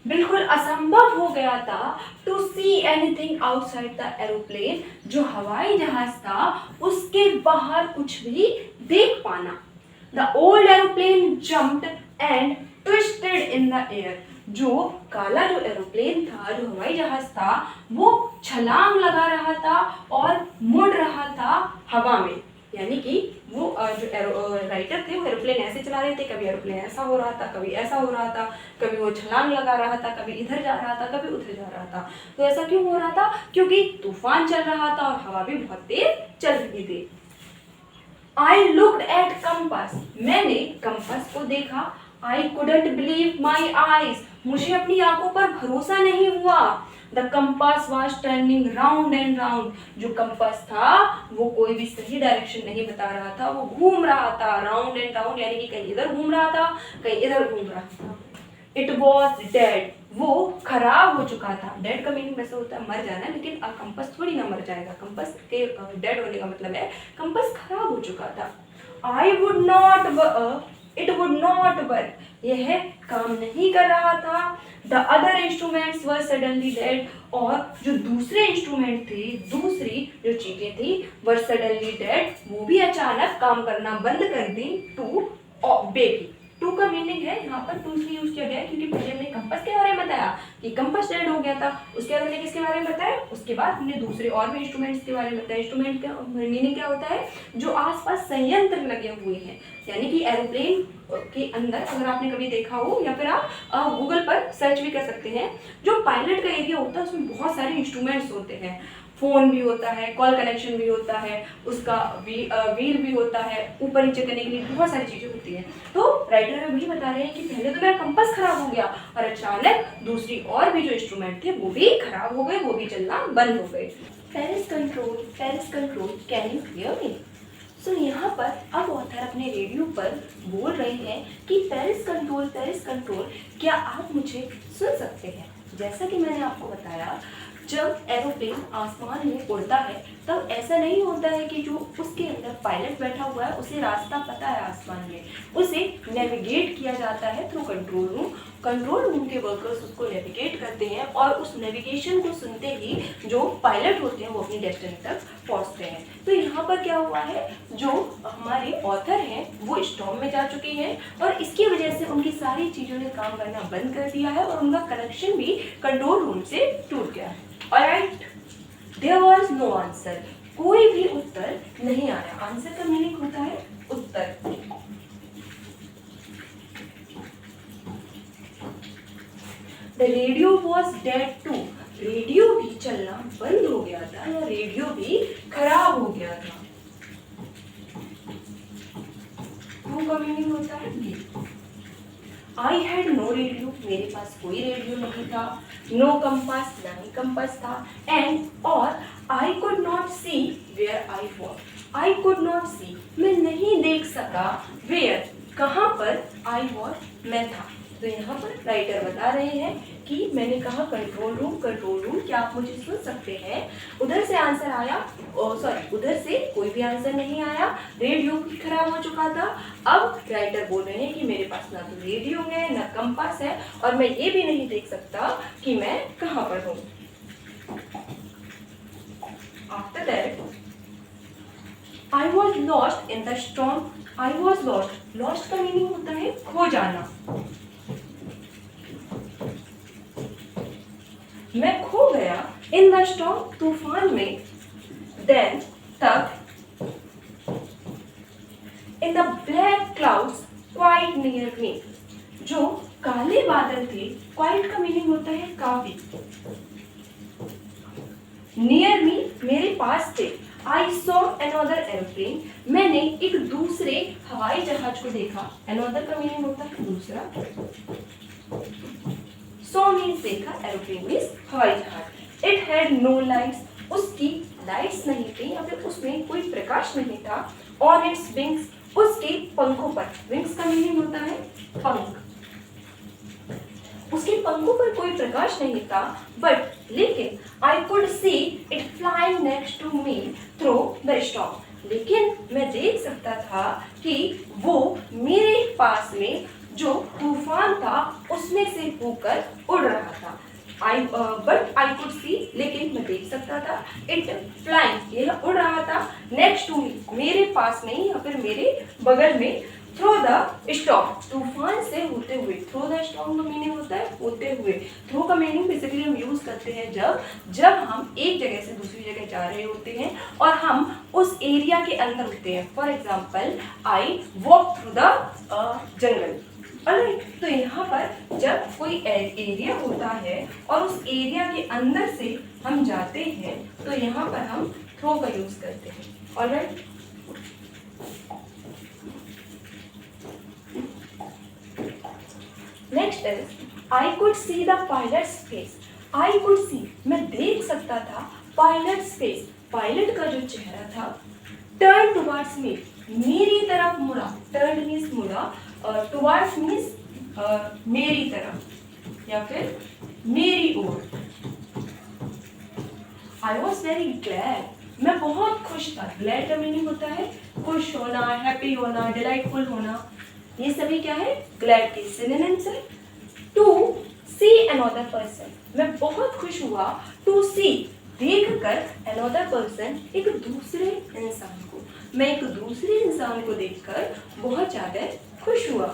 बिल्कुल असंभव हो गया था to see anything outside the aeroplane, जो हवाई जहाज था उसके बाहर कुछ भी देख पाना। The old aeroplane jumped and twisted in the air, जो काला जो एरोप्लेन था, जो हवाई जहाज था, वो छलांग लगा रहा था और मुड़ रहा था हवा में। यानी कि वो जो राइटर थे वो एरोप्लेन ऐसे चला रहे थे, कभी एरोप्लेन ऐसा हो रहा था, कभी ऐसा हो रहा था, कभी वो छलांग लगा रहा था, कभी इधर जा रहा था, कभी उधर जा रहा था। तो ऐसा क्यों हो रहा था, क्योंकि तूफान चल रहा था और हवा भी बहुत तेज चल रही थी। आई लुक्ड एट कंपास, मैंने कंपास को देखा। I couldn't believe my eyes, मुझे अपनी आंखों पर भरोसा नहीं हुआ। The compass was turning round and round, जो कंपास था वो कोई भी सही डायरेक्शन नहीं बता रहा था, वो घूम रहा था राउंड एंड राउंड, यानी कि कहीं इधर घूम रहा था, कहीं इधर घूम रहा था। इट वॉज डेड, वो खराब हो चुका था। डेड का मीनिंग वैसे होता है मर जाना, लेकिन कंपास थोड़ी ना मर जाएगा, कंपास के डेड होने का मतलब है कंपास खराब हो चुका था। I would not, it would not work, यह काम नहीं कर रहा था। The other instruments were suddenly dead, और जो दूसरे इंस्ट्रूमेंट थे, दूसरी जो चीजें थी, वर सडनली डेड, वो भी अचानक काम करना बंद कर दी। टू बेबी, टू का मीनिंग है यहाँ पर दूसरी यूज किया गया है, क्योंकि पहले हमने कंपास के बारे में बताया कि कंपास डेड हो गया था, उसके बाद हमने किसके बारे में बताया, उसके बाद हमने दूसरे और भी इंस्ट्रूमेंट्स के बारे में बताया। इंस्ट्रूमेंट का मीनिंग क्या होता है, जो आसपास संयंत्र लगे हुए हैं, यानी कि एरोप्लेन के अंदर, अगर आपने कभी देखा हो या फिर आप गूगल पर सर्च भी कर सकते हैं, जो पायलट का एरिया होता है उसमें बहुत सारे इंस्ट्रूमेंट्स होते हैं, फोन भी होता है, कॉल कनेक्शन भी होता है, उसका व्हील भी होता है, ऊपर नीचे करने के लिए बहुत सारी चीजें होती हैं। तो राइटर में भी बता रहे हैं कि पहले तो मेरा कंपास खराब हो गया और अचानक दूसरी और भी जो इंस्ट्रूमेंट थे वो भी खराब हो गए, वो भी चलना बंद हो गए। Paris control, can you hear me? So यहाँ पर अब ऑथर अपने रेडियो पर बोल रहे हैं कि पेरिस कंट्रोल, क्या आप मुझे सुन सकते हैं? जैसा कि मैंने आपको बताया, जब एरोप्लेन आसमान में उड़ता है तब ऐसा नहीं होता है कि जो उसके अंदर पायलट बैठा हुआ है उसे रास्ता पता है आसमान में, उसे नेविगेट किया जाता है through control room. Control room के वर्कर्स उसको नेविगेट करते हैं और उस नेविगेशन को सुनते ही जो पायलट होते हैं वो अपनी डेस्टिनी तक पहुंचते हैं। तो यहाँ पर क्या हुआ है, जो हमारे ऑथर हैं वो स्टॉर्म में जा चुके हैं और इसकी वजह से उनकी सारी चीज़ों ने काम करना बंद कर दिया है और उनका कनेक्शन भी कंट्रोल रूम से टूट गया है। Alright, there was no answer, कोई भी उत्तर नहीं आया। आंसर का मीनिंग होता है उत्तर। The radio was dead too, radio भी चलना बंद हो गया था या रेडियो भी खराब हो गया था। टू का मीनिंग होता है ये। आई हैड नो रेडियो, मेरे पास कोई रेडियो नहीं था। नो कंपास, ना ही कंपास था। एंड और I could not see where I was, I could not see, मैं नहीं देख सका, वेयर, कहाँ पर, आई वॉज, मैं था। तो यहाँ पर राइटर बता रहे हैं कि मैंने कहा कंट्रोल रूम, क्या आप मुझे सुन सकते हैं? उधर से आंसर आया, सॉरी उधर से कोई भी आंसर नहीं आया, रेडियो भी खराब हो चुका था। अब राइटर बोल रहे हैं कि मेरे पास ना तो रेडियो है ना कंपास है और मैं ये भी नहीं देख सकता कि मैं कहाँ पर हूँ। After that, I was lost in the storm. I was lost. Lost का मीनिंग होता है खो जाना। मैं खो गया in the storm, तूफान में। Then तब in the black clouds quite near me, जो काले बादल थे, quite का मीनिंग होता है काफी। Near me मेरे पास थे। I saw another airplane, मैंने एक दूसरे हवाई जहाज को देखा। Another का मीनिंग होता है दूसरा। Saw means देखा, airplane means हवाई जहाज। It had no lights, उसकी लाइट्स नहीं थी या फिर उसमें कोई प्रकाश नहीं था। On its wings, उसके पंखों पर। Wings का मीनिंग होता है पंख। उसके पंखों पर कोई प्रकाश नहीं था, बट लेकिन I could see it flying next to me through the storm, लेकिन मैं देख सकता था कि वो मेरे पास में जो तूफान था उसमें से होकर उड़ रहा था। बट आई कुड सी, लेकिन मैं देख सकता था, इट फ्लाइंग, यह उड़ रहा था, नेक्स्ट टू मी, मेरे पास नहीं या फिर मेरे बगल में, थ्रू द स्टॉर्म, तूफान से होते हुए। थ्रू द स्टॉर्म का मीनिंग होता है होते हुए। थ्रू का मीनिंग बेसिकली हम यूज करते हैं जब हम एक जगह से दूसरी जगह जा रहे होते हैं और हम उस एरिया के अंदर होते हैं। For example, I walk through the jungle. तो यहाँ पर जब कोई एरिया होता है और उस एरिया के अंदर से हम जाते हैं तो यहाँ पर हम थ्रो का यूज करते हैं। Alright, next is I could see the pilot's face. I could see, मैं देख सकता था पायलट्स फेस, पायलट का जो चेहरा था। टर्न टुवर्ड्स मी, मेरी तरफ मुड़ा। टर्न मीन्स मुड़ा, टुवर्ड्स मीन्स मेरी तरफ या फिर मेरी ओर। I was very glad, मैं बहुत खुश था। ग्लैड का मीनिंग होता है खुश होना, हैप्पी होना, डिलाइटफुल होना। ये सभी क्या है? ग्लैड के सिनोनिम्स है। टू सी अनदर पर्सन, मैं बहुत खुश हुआ। टू सी, देख कर, अनदर पर्सन, एक दूसरे इंसान को, मैं एक दूसरे इंसान को देखकर बहुत ज़्यादा खुश हुआ।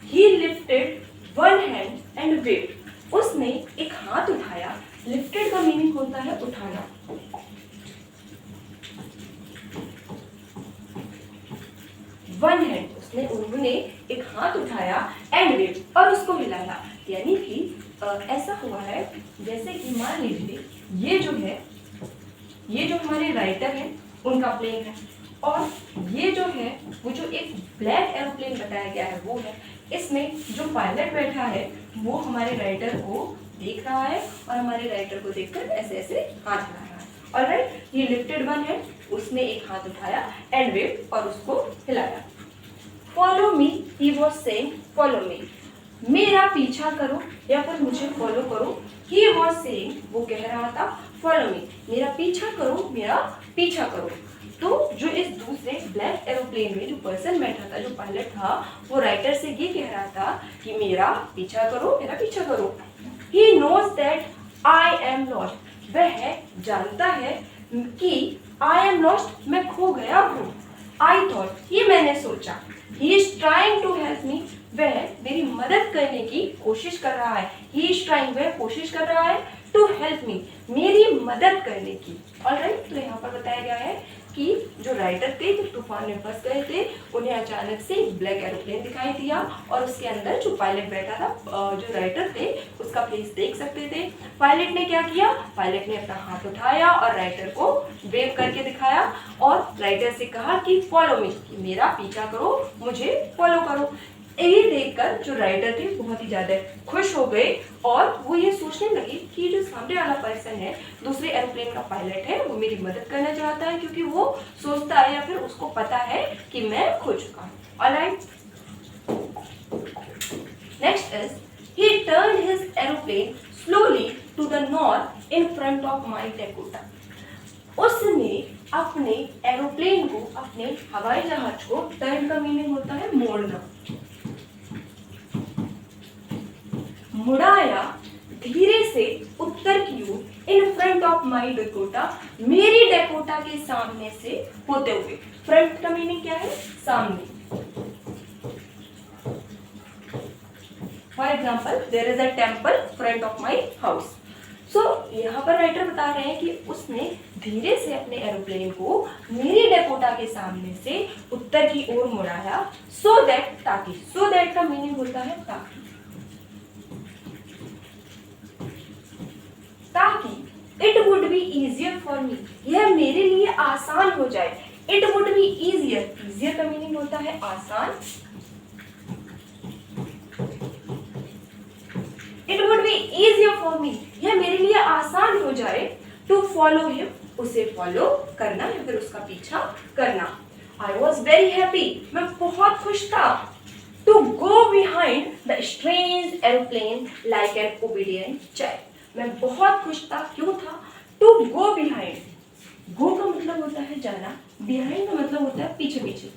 ही lifted one hand and waived, उसने एक हाथ उठाया। लिफ्टेड का मीनिंग होता है उठाना। वन हैंड, उन्होंने एक हाथ उठाया, एंड वेव, और उसको हिलाया। यानी कि ऐसा हुआ है जैसे कि मान लीजिए ये जो हमारे राइटर हैं उनका प्लेन है और ये जो है वो जो एक ब्लैक एरोप्लेन बताया गया है वो है। इसमें जो पायलट बैठा है वो हमारे राइटर को देख रहा है और हमारे राइटर को देखकर ऐसे ऐसे हाथ हिला रहा है। ऑलराइट, ये लिफ्टेड वन है, उसने एक हाथ उठाया, एंड वेव, और उसको हिलाया। Follow me, he was saying follow me, मेरा पीछा करो या फिर मुझे फॉलो करो। ही वॉज सेइंग, वो कह रहा था, फॉलो मी, मेरा पीछा करो, मेरा पीछा करो। तो जो इस दूसरे ब्लैक एरोप्लेन में जो पर्सन बैठा था, जो पायलट था, वो राइटर से ये कह रहा था कि मेरा पीछा करो, मेरा पीछा करो। He knows that I am lost, वह जानता है कि आई एम लॉस्ट, मैं खो गया हूँ। आई थॉट, ये मैंने सोचा। He is trying to help me, वह मेरी मदद करने की कोशिश कर रहा है। ही इज ट्राइंग, वह कोशिश कर रहा है, टू हेल्प मी, मेरी मदद करने की। ऑलराइट, तो यहाँ पर बताया गया है कि जो राइटर थे जो तूफान में फंस गए थे, उन्हें अचानक से एक ब्लैक एरोप्लेन दिखाई दिया और उसके अंदर जो पायलट बैठा था, जो राइटर थे उसका फेस देख सकते थे। पायलट ने क्या किया? पायलट ने अपना हाथ उठाया और राइटर को वेव करके दिखाया और राइटर से कहा कि फॉलो मी, मेरा पीछा करो, मुझे फॉलो करो। ये देखकर जो राइटर थे बहुत ही ज़्यादा खुश हो गए और वो ये सोचने लगे कि जो सामने वाला पर्सन है, दूसरे एरोप्लेन का पायलट है, वो मेरी मदद करना चाहता है क्योंकि वो सोचता है या फिर उसको पता है कि मैं खो चुका हूँ। Alright, next is he turned his aeroplane slowly to the north in front of my Dakota. उसने अपने एरोप्लेन को, अपने हवाई जहाज को, टर्न का मीनिंग होता है मोड़ना, मुड़ाया धीरे से उत्तर की ओर in front of my Dakota, मेरी डेकोटा के सामने से होते हुए। फ्रंट का मीनिंग क्या है? सामने। For example there is a temple front of my house. So यहाँ पर राइटर बता रहे हैं कि उसने धीरे से अपने एरोप्लेन को मेरी डेकोटा के सामने से उत्तर की ओर मुड़ाया, सो दैट, ताकि। सो दैट का मीनिंग होता है ताकि, ताकि it would be easier for me, यह मेरे लिए आसान हो जाए। It would be easier, easier का मीनिंग होता है आसान। It would be easier for me, यह मेरे लिए आसान हो जाए, टू फॉलो हिम, उसे फॉलो करना या फिर उसका पीछा करना। आई वॉज वेरी हैप्पी, मैं बहुत खुश था। To go behind the strange aeroplane like an obedient child, मैं बहुत खुश था। क्यों था? टू गो बिहाइंड, गो का मतलब होता है जाना, बिहाइंड का मतलब होता है पीछे पीछे।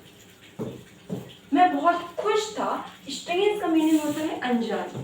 मैं बहुत खुश था, स्ट्रेंज का मीनिंग होता है अनजान।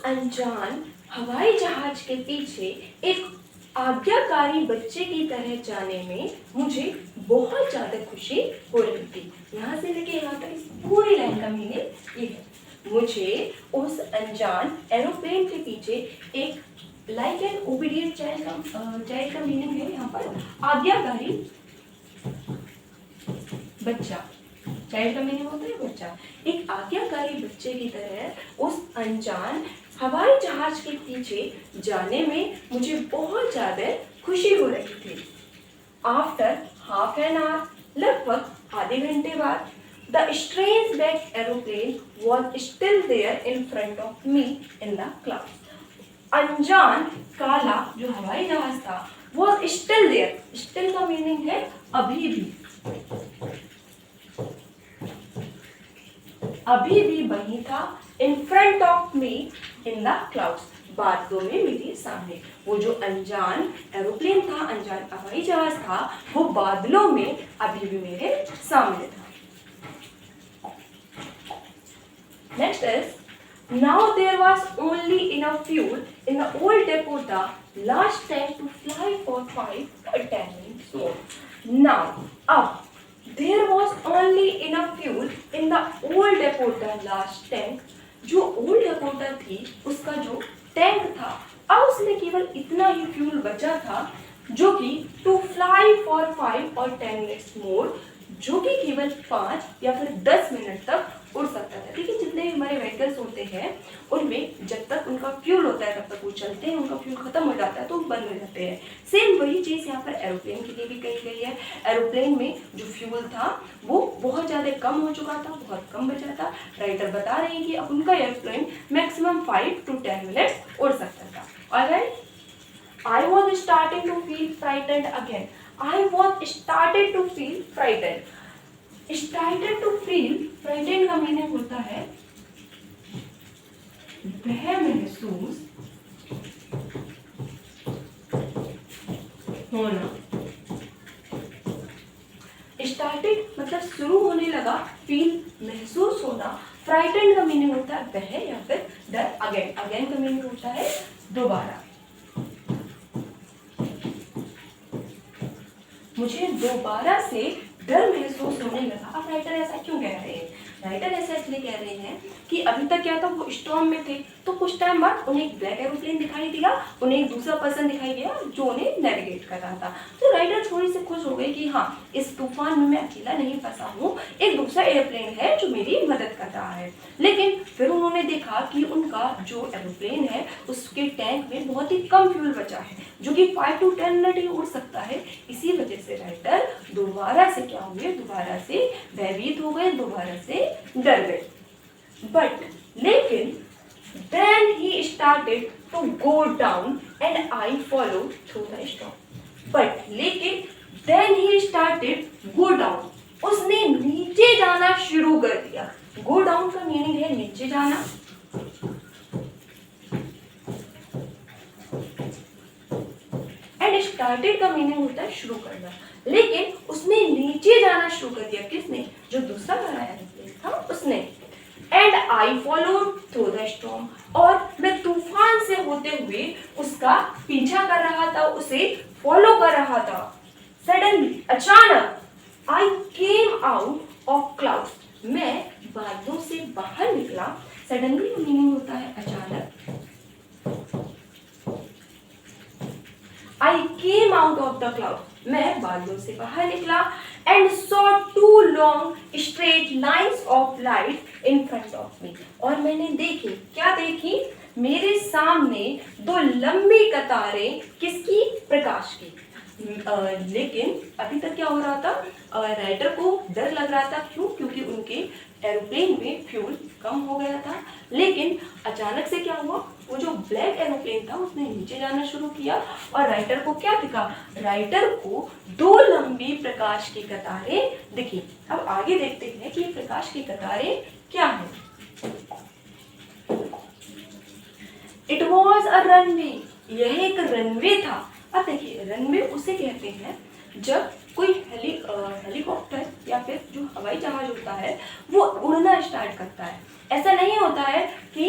अनजान हवाई जहाज के पीछे एक आज्ञाकारी बच्चे की तरह जाने में मुझे बहुत ज्यादा खुशी हो रही थी। यहाँ से लेके यहाँ तक इस पूरी लाइन का मीनिंग ये है, मुझे उस अनजान एरोप्लेन के पीछे एक लाइक एन ओबीडिएंट चाइल्ड का मीनिंग है यहाँ पर आज्ञाकारी बच्चा। चाइल्ड का मीनिंग होता है बच्चा। एक आज्ञाकारी बच्चे की तरह उस अनजान हवाई जहाज के पीछे जाने में मुझे बहुत ज्यादा खुशी हो रही थी। आफ्टर हाफ एन आवर, लगभग आधे घंटे बाद, the strange black aeroplane was still there in front of me in the cloud. अनजान काला जो हवाई जहाज था वॉज स्टिल देयर, स्टिल का मीनिंग है अभी भी, अभी भी वही था। In front of me in the clouds, बादलों में मेरे सामने। वो जो अनजान एरोप्लेन था, अनजान हवाई जहाज था, वो बादलों में अभी भी मेरे सामने था। Next is now there was only enough fuel in the old Dakota last tank to fly for 5 or 10 minutes more. Now अब there was only enough fuel in the old Dakota last tank. जो old Dakota थी उसका जो tank था, अब उसमें केवल इतना ही फ्यूल बचा था जो कि to fly for 5 or 10 minutes more, जो कि केवल 5 या फिर 10 मिनट तक उड़ सकता था। देखिए जितने हमारे व्हीकल्स होते हैं उनमें जब तक उनका फ्यूल होता है तब तक वो चलते हैं, उनका फ्यूल खत्म हो जाता है तो वो बंद हो जाते हैं। सेम वही चीज़ यहाँ पर एरोप्लेन के लिए भी कही गई है। एरोप्लेन में जो फ्यूल था वो बहुत ज़्यादा कम हो चुका था, बहुत कम बचा था। राइटर बता रहे हैं कि अब उनका एरोप्लेन मैक्सिमम 5 to 10 मिनट्स उड़ सकता था। Alright, I was starting to feel frightened again. I was started to feel frightened. Started to feel frightened का मीनिंग होता है वह महसूस होना। Started मतलब शुरू होने लगा, feel महसूस होना, frightened का मीनिंग होता है वह या फिर डर। अगेन, अगेन का मीनिंग होता है दोबारा। मुझे दोबारा से डर महसूस होने लगा। अब राइटर ऐसा क्यों कह रहे हैं? राइटर ऐसा इसलिए कह रहे हैं कि अभी तक क्या था, वो स्टॉर्म में थे, तो कुछ टाइम बाद उन्हें एक ब्लैक एरोप्लेन दिखाई दिया, उन्हें एक दूसरा पर्सन दिखाई दिया जो उन्हें नेविगेट कर रहा था। तो राइटर थोड़ी सी खुश हो गई कि हाँ, इस तूफान में मैं अकेला नहीं फंसा हूँ, एक दूसरा एरोप्लेन है जो मेरी मदद कर रहा है। लेकिन फिर उन्होंने देखा कि उनका जो एरोप्लेन है उसके टैंक में बहुत ही कम फ्यूल बचा है, जो कि 5 to 10 मिनट ही उड़ सकता है। इसी वजह से राइटर दोबारा से क्या हुए, दोबारा से भयभीत हो गए, दोबारा से डर गए। बट लेकिन Then he started to go down and I followed through the storm. But लेकिन then he started go down. उसने नीचे जाना शुरू कर दिया. Go down का मीनिंग है नीचे जाना. And started का मीनिंग होता है शुरू करना. लेकिन उसने नीचे जाना शुरू कर दिया. किसने? जो दूसरा वाला एरोप्लेन था उसने. And I followed through the storm. और मैं तूफान से होते हुए उसका पीछा कर रहा था, उसे फॉलो कर रहा था. Suddenly, अचानक, I came out of clouds. मैं बादलों से बाहर निकला. Suddenly का मीनिंग होता है अचानक. I came out of the clouds. मैं बादलों से बाहर निकला and saw two long straight lines of light in front of me. और मैंने देखी, क्या देखी? मेरे सामने दो लंबी कतारें किसकी? प्रकाश की. लेकिन अभी तक क्या हो रहा था? राइटर को डर लग रहा था. क्यों? क्योंकि उनके एरोप्लेन में फ्यूल कम हो गया था. लेकिन अचानक से क्या हुआ? वो जो ब्लैक एरोप्लेन था उसने नीचे जाना शुरू किया और राइटर को क्या दिखा? राइटर को दो लंबी प्रकाश की कतारें दिखी. अब आगे देखते हैं कि प्रकाश की कतारें क्या है. It was a runway. यह एक रनवे था. अब देखिए, रनवे उसे कहते हैं जब कोई हेलीकॉप्टर या फिर जो हवाई जहाज होता है वो उड़ना स्टार्ट करता है. ऐसा नहीं होता है कि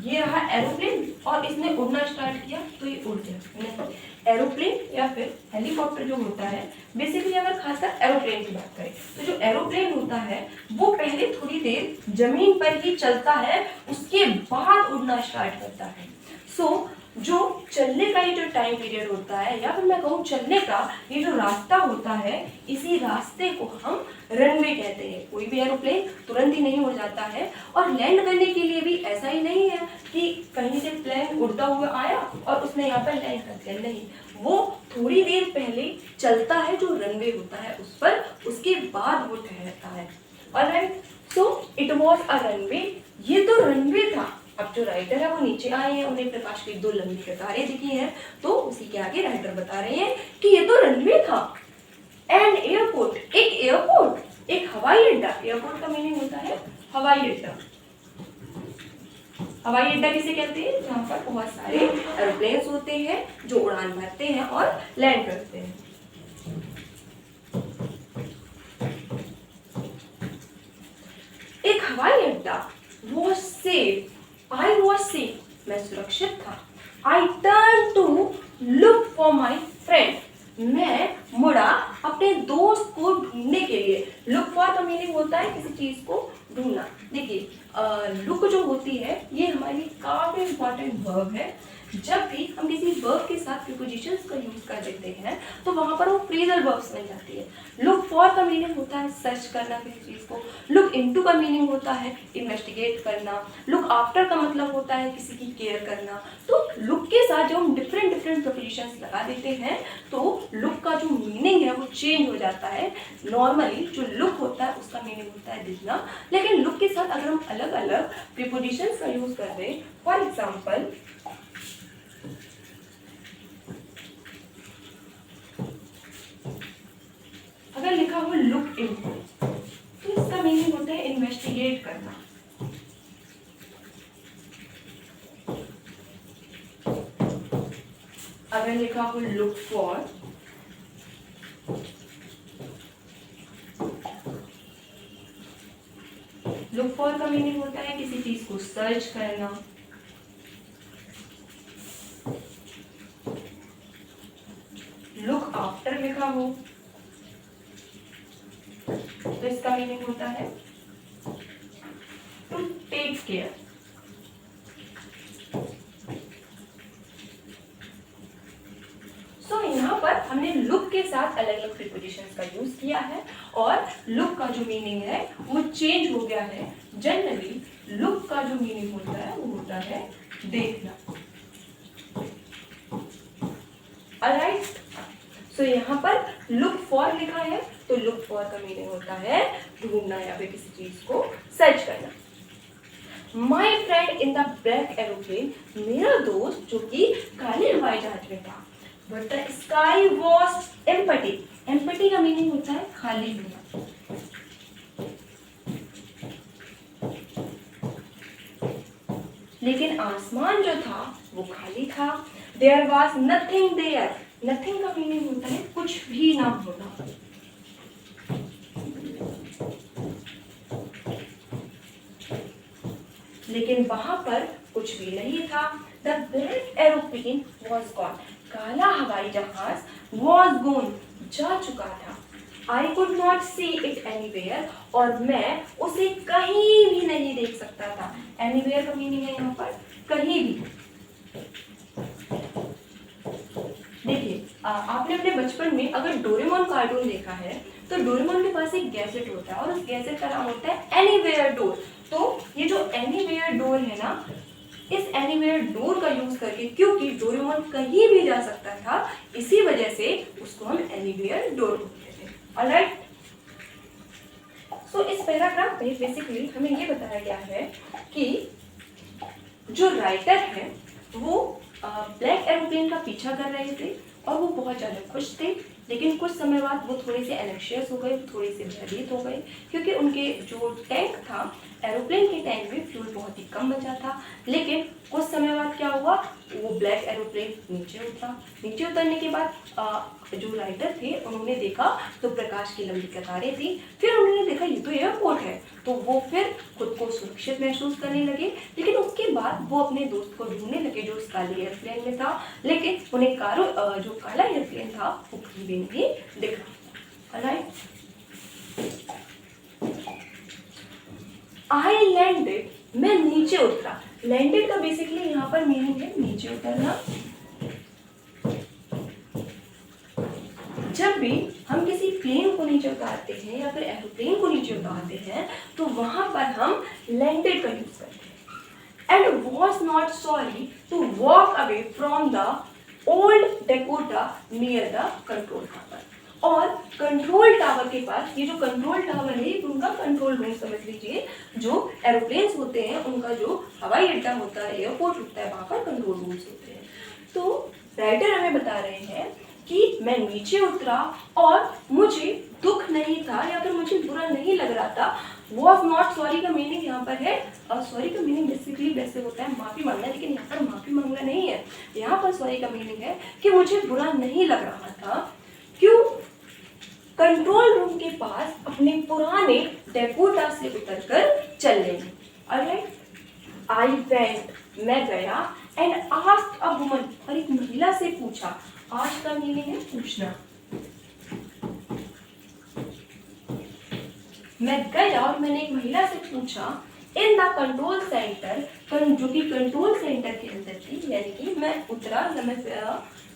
ये रहा एरोप्लेन और इसने उड़ना स्टार्ट किया तो ये उड़ गया. नहीं, एरोप्लेन या फिर हेलीकॉप्टर जो होता है, बेसिकली अगर खासकर एरोप्लेन की बात करें तो जो एरोप्लेन होता है वो पहले थोड़ी देर जमीन पर ही चलता है, उसके बाद उड़ना स्टार्ट करता है. सो जो चलने का ये जो टाइम पीरियड होता है या फिर मैं कहूँ चलने का ये जो रास्ता होता है, इसी रास्ते को हम रनवे कहते हैं. कोई भी एरोप्लेन तुरंत ही नहीं उड़ जाता है. और लैंड करने के लिए भी ऐसा ही नहीं है कि कहीं से प्लेन उड़ता हुआ आया और उसने यहाँ पर लैंड कर दिया. नहीं, वो थोड़ी देर पहले चलता है जो रनवे होता है उस पर, उसके बाद वो ठहरता है. Alright, so it was a runway. ये तो रनवे था. अब जो राइटर है वो नीचे आए हैं, उन्हें प्रकाश की दो लंबी कतारें दिखी हैं, तो उसी के आगे राइटर बता रहे हैं कि ये तो रनवे था. एंड एयरपोर्ट, एक एयरपोर्ट, एक हवाई अड्डा. एयरपोर्ट का मीनिंग होता है हवाई अड्डा. हवाई अड्डा किसे कहते हैं? जहाँ पर बहुत सारे एरोप्लेन्स होते हैं जो उड़ान भरते हैं और लैंड करते हैं. एक हवाई अड्डा. was safe. I was safe. मैं सुरक्षित था. I turned to look for my friend. मैं मुड़ा अपने दोस्त को ढूंढने के लिए. Look for का मीनिंग होता है किसी चीज को ढूंढना. देखिए, लुक जो होती है ये हमारी काफी इंपॉर्टेंट वर्ब है. जब भी हम किसी वर्ब के साथ प्रीपोजिशंस का यूज कर देते हैं तो वहां पर वो फ्रेजल वर्ब्स बन जाती है. लुक फॉर का मीनिंग होता है सर्च करना किसी चीज को. लुक इनटू का मीनिंग होता है इन्वेस्टिगेट करना. लुक आफ्टर का मतलब होता है किसी की केयर करना. तो लुक के साथ जो हम डिफरेंट प्रीपोजिशंस लगा देते हैं तो लुक का जो मीनिंग है वो चेंज हो जाता है. नॉर्मली जो लुक होता है उसका मीनिंग होता है दिखना, लेकिन लुक के साथ अगर हम अलग अलग प्रीपोजिशंस का यूज कर दें, फॉर एग्जाम्पल अगर लिखा हो लुक इनटू तो इसका मीनिंग होता है इन्वेस्टिगेट करना. अगर लिखा हो लुक फॉर का मीनिंग होता है किसी चीज को सर्च करना. लुक आफ्टर लिखा हो तो इसका मीनिंग होता है टू टेक केयर. यहाँ पर हमने लुक के साथ अलग अलग प्रीपोजिशंस का यूज किया है और लुक का जो मीनिंग है वो चेंज हो गया है. जनरली लुक का जो मीनिंग होता है वो होता है देखना. ऑलराइट, सो यहाँ पर लुक फॉर लिखा है तो लुक फॉर का मीनिंग होता है ढूंढना या फिर किसी चीज को सर्च करना. My friend in the black aeroplane, मेरा दोस्त जो कि काले हवाई जहाज में था। But the sky was empty, empty का मीनिंग होता है खाली हुआ। लेकिन आसमान जो था वो खाली था। There was nothing there, nothing का मीनिंग होता है कुछ भी ना होना। लेकिन वहां पर कुछ भी नहीं था। The black aeroplane was gone, काला हवाई जहाज वॉज गॉन, जा चुका था। आई could not see it anywhere, और मैं उसे कहीं भी नहीं देख सकता था। एनीवेयर का मीनिंग है यहाँ पर कहीं भी। देखिए आपने अपने बचपन में अगर डोरेमोन कार्टून देखा है तो डोरेमोन के पास एक गैजेट होता है और उस गैजेट का नाम होता है एनीवेयर डोर। तो ये जो एनीवेयर डोर है ना, इस एनीवेयर डोर का यूज करके, क्योंकि डोरेमोन कहीं भी जा सकता था, इसी वजह से उसको हम एनीवेयर डोर बोलते थे। ऑलराइट, सो इस पैराग्राफ में बेसिकली हमें ये बताया गया है कि जो राइटर है वो ब्लैक एरोप्लेन का पीछा कर रहे थे और वो बहुत ज़्यादा खुश थे। लेकिन कुछ समय बाद वो थोड़े से एनेक्शियस हो गए, थोड़े से भयभीत हो गए, क्योंकि उनके जो टैंक था, एरोप्लेन के टैंक में फ्यूल बहुत ही कम बचा था। लेकिन कुछ समय बाद क्या हुआ, वो ब्लैक एरोप्लेन नीचे उतरा। नीचे उतरने के बाद जो राइटर थे उन्होंने देखा तो प्रकाश की लंबी कतारें थी। फिर उन्होंने देखा ये तो एयरपोर्ट है, तो वो फिर खुद को सुरक्षित महसूस करने लगे। लेकिन उसके बाद वो अपने दोस्त को ढूंढने लगे जो उस काले एयरप्लेन में था, लेकिन उन्हें जो काला एयरप्लेन था वो कहीं भी नहीं दिख रहा। ऑलराइट, आई लैंडेड, मैं नीचे उतरा। लैंडेड का बेसिकली यहाँ पर मीनिंग है नीचे उतरना। जब भी हम किसी प्लेन को नीचे उतारते हैं या फिर एरोप्लेन को नीचे उतारते हैं तो वहां पर हम लैंडेड का यूज करते हैं। And was not sorry to walk away from the old Dakota near the control tower. और कंट्रोल टावर के पास, ये जो कंट्रोल टावर है उनका कंट्रोल रूम समझ लीजिए। जो एरोप्लेन्स होते हैं उनका जो हवाई अड्डा होता है, एयरपोर्ट होता है, वहां पर कंट्रोल रूम्स होते हैं। तो राइटर हमें बता रहे हैं कि मैं नीचे उतरा और मुझे दुख नहीं था या फिर मुझे बुरा नहीं लग रहा था। वॉज नॉट सॉरी का मीनिंग यहाँ पर है, सॉरी का मीनिंग बेसिकली वैसे होता है माफी मांगना, लेकिन यहाँ पर माफी मांगना नहीं है। यहाँ पर सॉरी का मीनिंग है कि मुझे बुरा नहीं लग रहा था। क्यों? कंट्रोल रूम के पास अपने पुराने डेकोटा से उतरकर चलने में। ऑलराइट, आई वेंट, मैं गया, एंड आस्क्ड अ वुमन, और एक महिला से पूछा। आज का मीनिंग है पूछना। मैं गया और मैंने एक महिला से पूछा इन द कंट्रोल सेंटर, जो कि कंट्रोल सेंटर के अंदर थी, यानी कि मैं उतरा,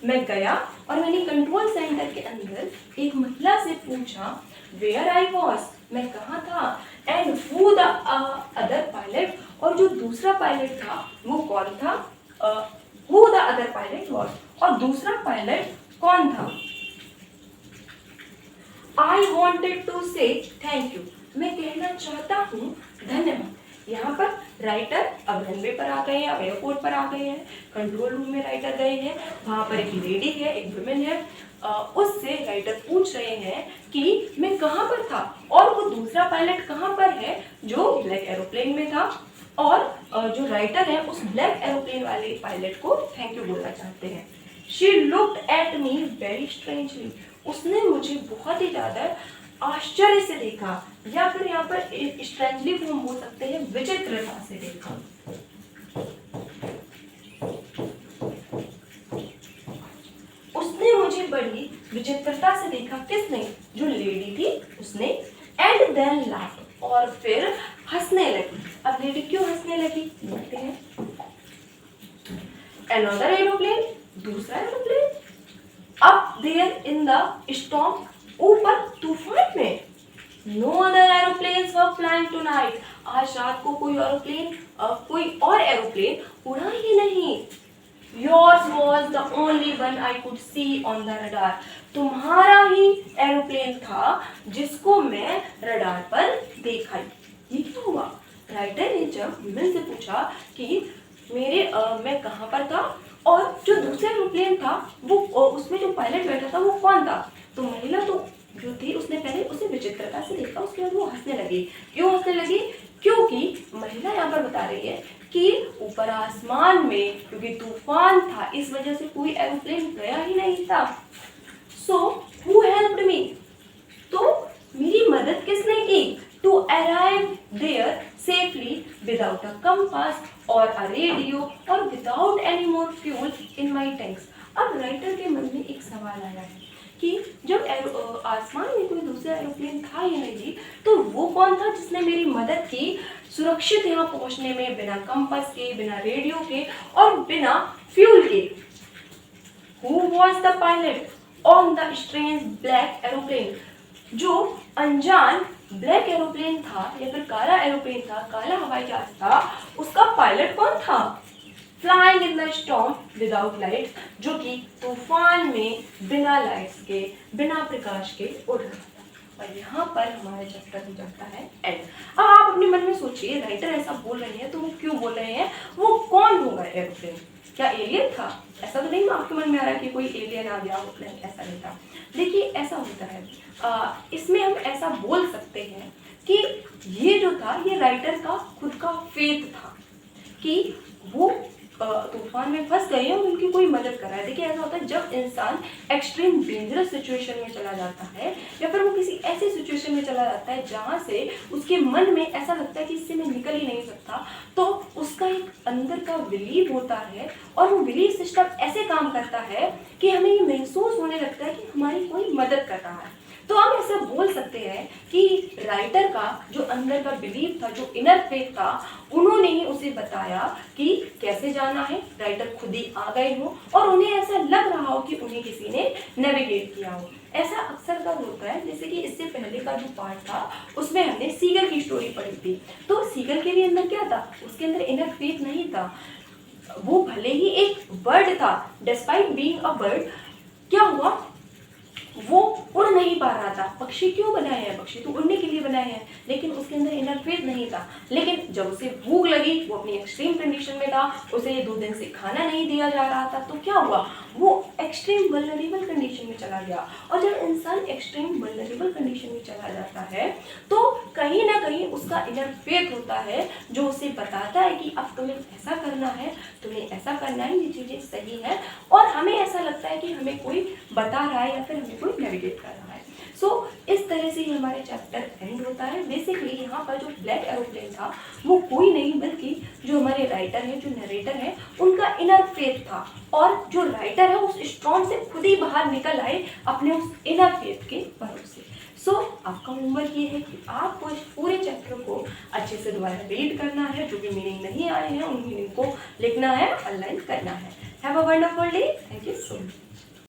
मैं गया और मैंने कंट्रोल सेंटर के अंदर एक महिला से पूछा वेयर आई वॉज, मैं कहाँ था, and who the other pilot, और जो दूसरा पायलट था वो कौन था, who the other pilot was, और दूसरा पायलट कौन था। आई वॉन्टेड टू से थैंक यू, मैं कहना चाहता हूँ धन्यवाद। यहाँ पर राइटर अब रनवे पर आ गए हैं, अब एयरपोर्ट पर आ गए हैं, कंट्रोल रूम में राइटर गए हैं, वहाँ पर एक लेडी है, एक वुमेन है, उससे राइटर पूछ रहे हैं कि मैं कहाँ पर था और वो दूसरा पायलट कहाँ पर है जो ब्लैक एरोप्लेन में था। और जो राइटर है उस ब्लैक एरोप्लेन वाले पायलट को थैंक यू बोलना चाहते हैं। She looked at me very strangely, उसने मुझे बहुत ही ज़्यादा आश्चर्य से देखा, या फिर यहाँ पर स्ट्रेंजली को हम बोल सकते हैं विचित्रता से देखा। उसने मुझे बड़ी विचित्रता से देखा, किसने, जो लेडी थी उसने। एंड देन लाफ्ड, और फिर हंसने लगी। अब लेडी क्यों हंसने लगी देखते हैं। Another एरोप्लेन, दूसरा aeroplane, up there in the storm, ऊपर तूफान में। No other aeroplanes were flying tonight, आज रात को कोई और एरोप्लेन उड़ा ही नहीं। Yours was the only one I could see on the radar, तुम्हारा ही एरोप्लेन था जिसको मैं रडार पर देखा। ये क्या हुआ, राइटर ने जब विमल से पूछा कि मैं कहाँ पर था और जो दूसरा एरोप्लेन था वो उसमें जो पायलट बैठा था वो कौन था, तो महिला तो जो थी उसने पहले उसे विचित्रता से देखा, उसके बाद वो हंसने लगी। क्यों हंसने लगी? क्योंकि महिला यहाँ पर बता रही है कि ऊपर आसमान में क्योंकि तूफान था इस वजह से कोई एरोप्लेन गया ही नहीं था। सो हु हेल्प्ड मी, तो मेरी मदद किसने की? To arrive there safely without a compass और अ रेडियो और without any more fuel in my tanks. अब राइटर के मन में एक सवाल आया है कि जब आसमान में कोई दूसरा एरोप्लेन था या नहीं, तो वो कौन था जिसने मेरी मदद की सुरक्षित यहाँ पहुंचने में, बिना कंपास के, बिना रेडियो के और बिना फ्यूल के? Who was the pilot on the strange black aeroplane? जो अनजान ब्लैक एरोप्लेन था या फिर काला एरोप्लेन था, काला हवाई जहाज था, उसका पायलट कौन था? Flying in the storm without light, जो कि तूफान में बिना लाइट्स के, बिना प्रकाश के उड़ रहा था। और यहाँ पर हमारा चैप्टर हो जाता है एंड। अब आप अपने मन में सोचिए, राइटर ऐसा बोल रहे हैं तो वो क्यों बोल रहे हैं? वो कौन होगा एरोप्लेन? क्या एलियन था? ऐसा तो नहीं आपके मन में आ रहा कि कोई एलियन आ गया हो, नहीं, ऐसा नहीं था। देखिए ऐसा होता है, इसमें हम ऐसा बोल सकते हैं कि ये जो था ये राइटर का खुद का फेथ था कि वो तूफान में फंस गए और उनकी कोई मदद कर रहा है। देखिए ऐसा होता है जब इंसान एक्सट्रीम डेंजरस सिचुएशन में चला जाता है या फिर वो किसी ऐसी सिचुएशन में चला जाता है जहाँ से उसके मन में ऐसा लगता है कि इससे मैं निकल ही नहीं सकता, तो उसका एक अंदर का बिलीव होता है और वो बिलीव सिस्टम ऐसे काम करता है कि हमें ये महसूस होने लगता है कि हमारी कोई मदद कर रहा है। तो हम ऐसा बोल सकते हैं कि राइटर का जो अंदर का बिलीव था, जो इनर फेथ था, उन्होंने ही उसे बताया कि कैसे जाना है। राइटर खुद ही आ गए हो और उन्हें ऐसा लग रहा हो कि उन्हें किसी ने नेविगेट किया हो। ऐसा अक्सर कब होता है, जैसे कि इससे पहले का जो पार्ट था उसमें हमने सीगल की स्टोरी पढ़ी थी। तो सीगल के लिए अंदर क्या था? उसके अंदर इनर फेथ नहीं था। वो भले ही एक बर्ड था, डिस्पाइट बीइंग अ बर्ड, क्या हुआ? वो उड़ नहीं पा रहा था। पक्षी क्यों बनाए हैं? पक्षी तो उड़ने के लिए बनाए हैं, लेकिन उसके अंदर इनर फेथ नहीं था। लेकिन जब उसे भूख लगी, वो अपनी एक्सट्रीम कंडीशन में था, उसे 2 दिन से खाना नहीं दिया जा रहा था, तो क्या हुआ? वो एक्सट्रीम वल्नरेबल कंडीशन में चला गया। और जब इंसान एक्सट्रीम वल्नरेबल कंडीशन में चला जाता है तो कहीं ना कहीं उसका इनर फेथ होता है जो उसे बताता है कि अब तुम्हें ऐसा करना है, तुम्हें ऐसा करना है, ये चीज़ें सही है। और हमें ऐसा लगता है कि हमें कोई बता रहा है या फिर हमें कोई नेविगेट कर रहा है। सो इस तरह से ही हमारे चैप्टर एंड होता है। बेसिकली यहाँ पर जो ब्लैक एरोप्लेन था वो कोई नहीं बल्कि जो हमारे राइटर है, जो नरेटर है, उनका इनर फेथ था। और जो राइटर है उस स्टॉर्म से खुद ही बाहर निकल आए अपने उस इनर फेथ के भरोसे। सो आपका होमवर्क ये है कि आपको इस पूरे चैप्टर को अच्छे से दोबारा रीड करना है, जो भी मीनिंग नहीं आए हैं उन मीनिंग को लिखना है, ऑनलाइन करना है। Have a wonderful day. Thank you so much.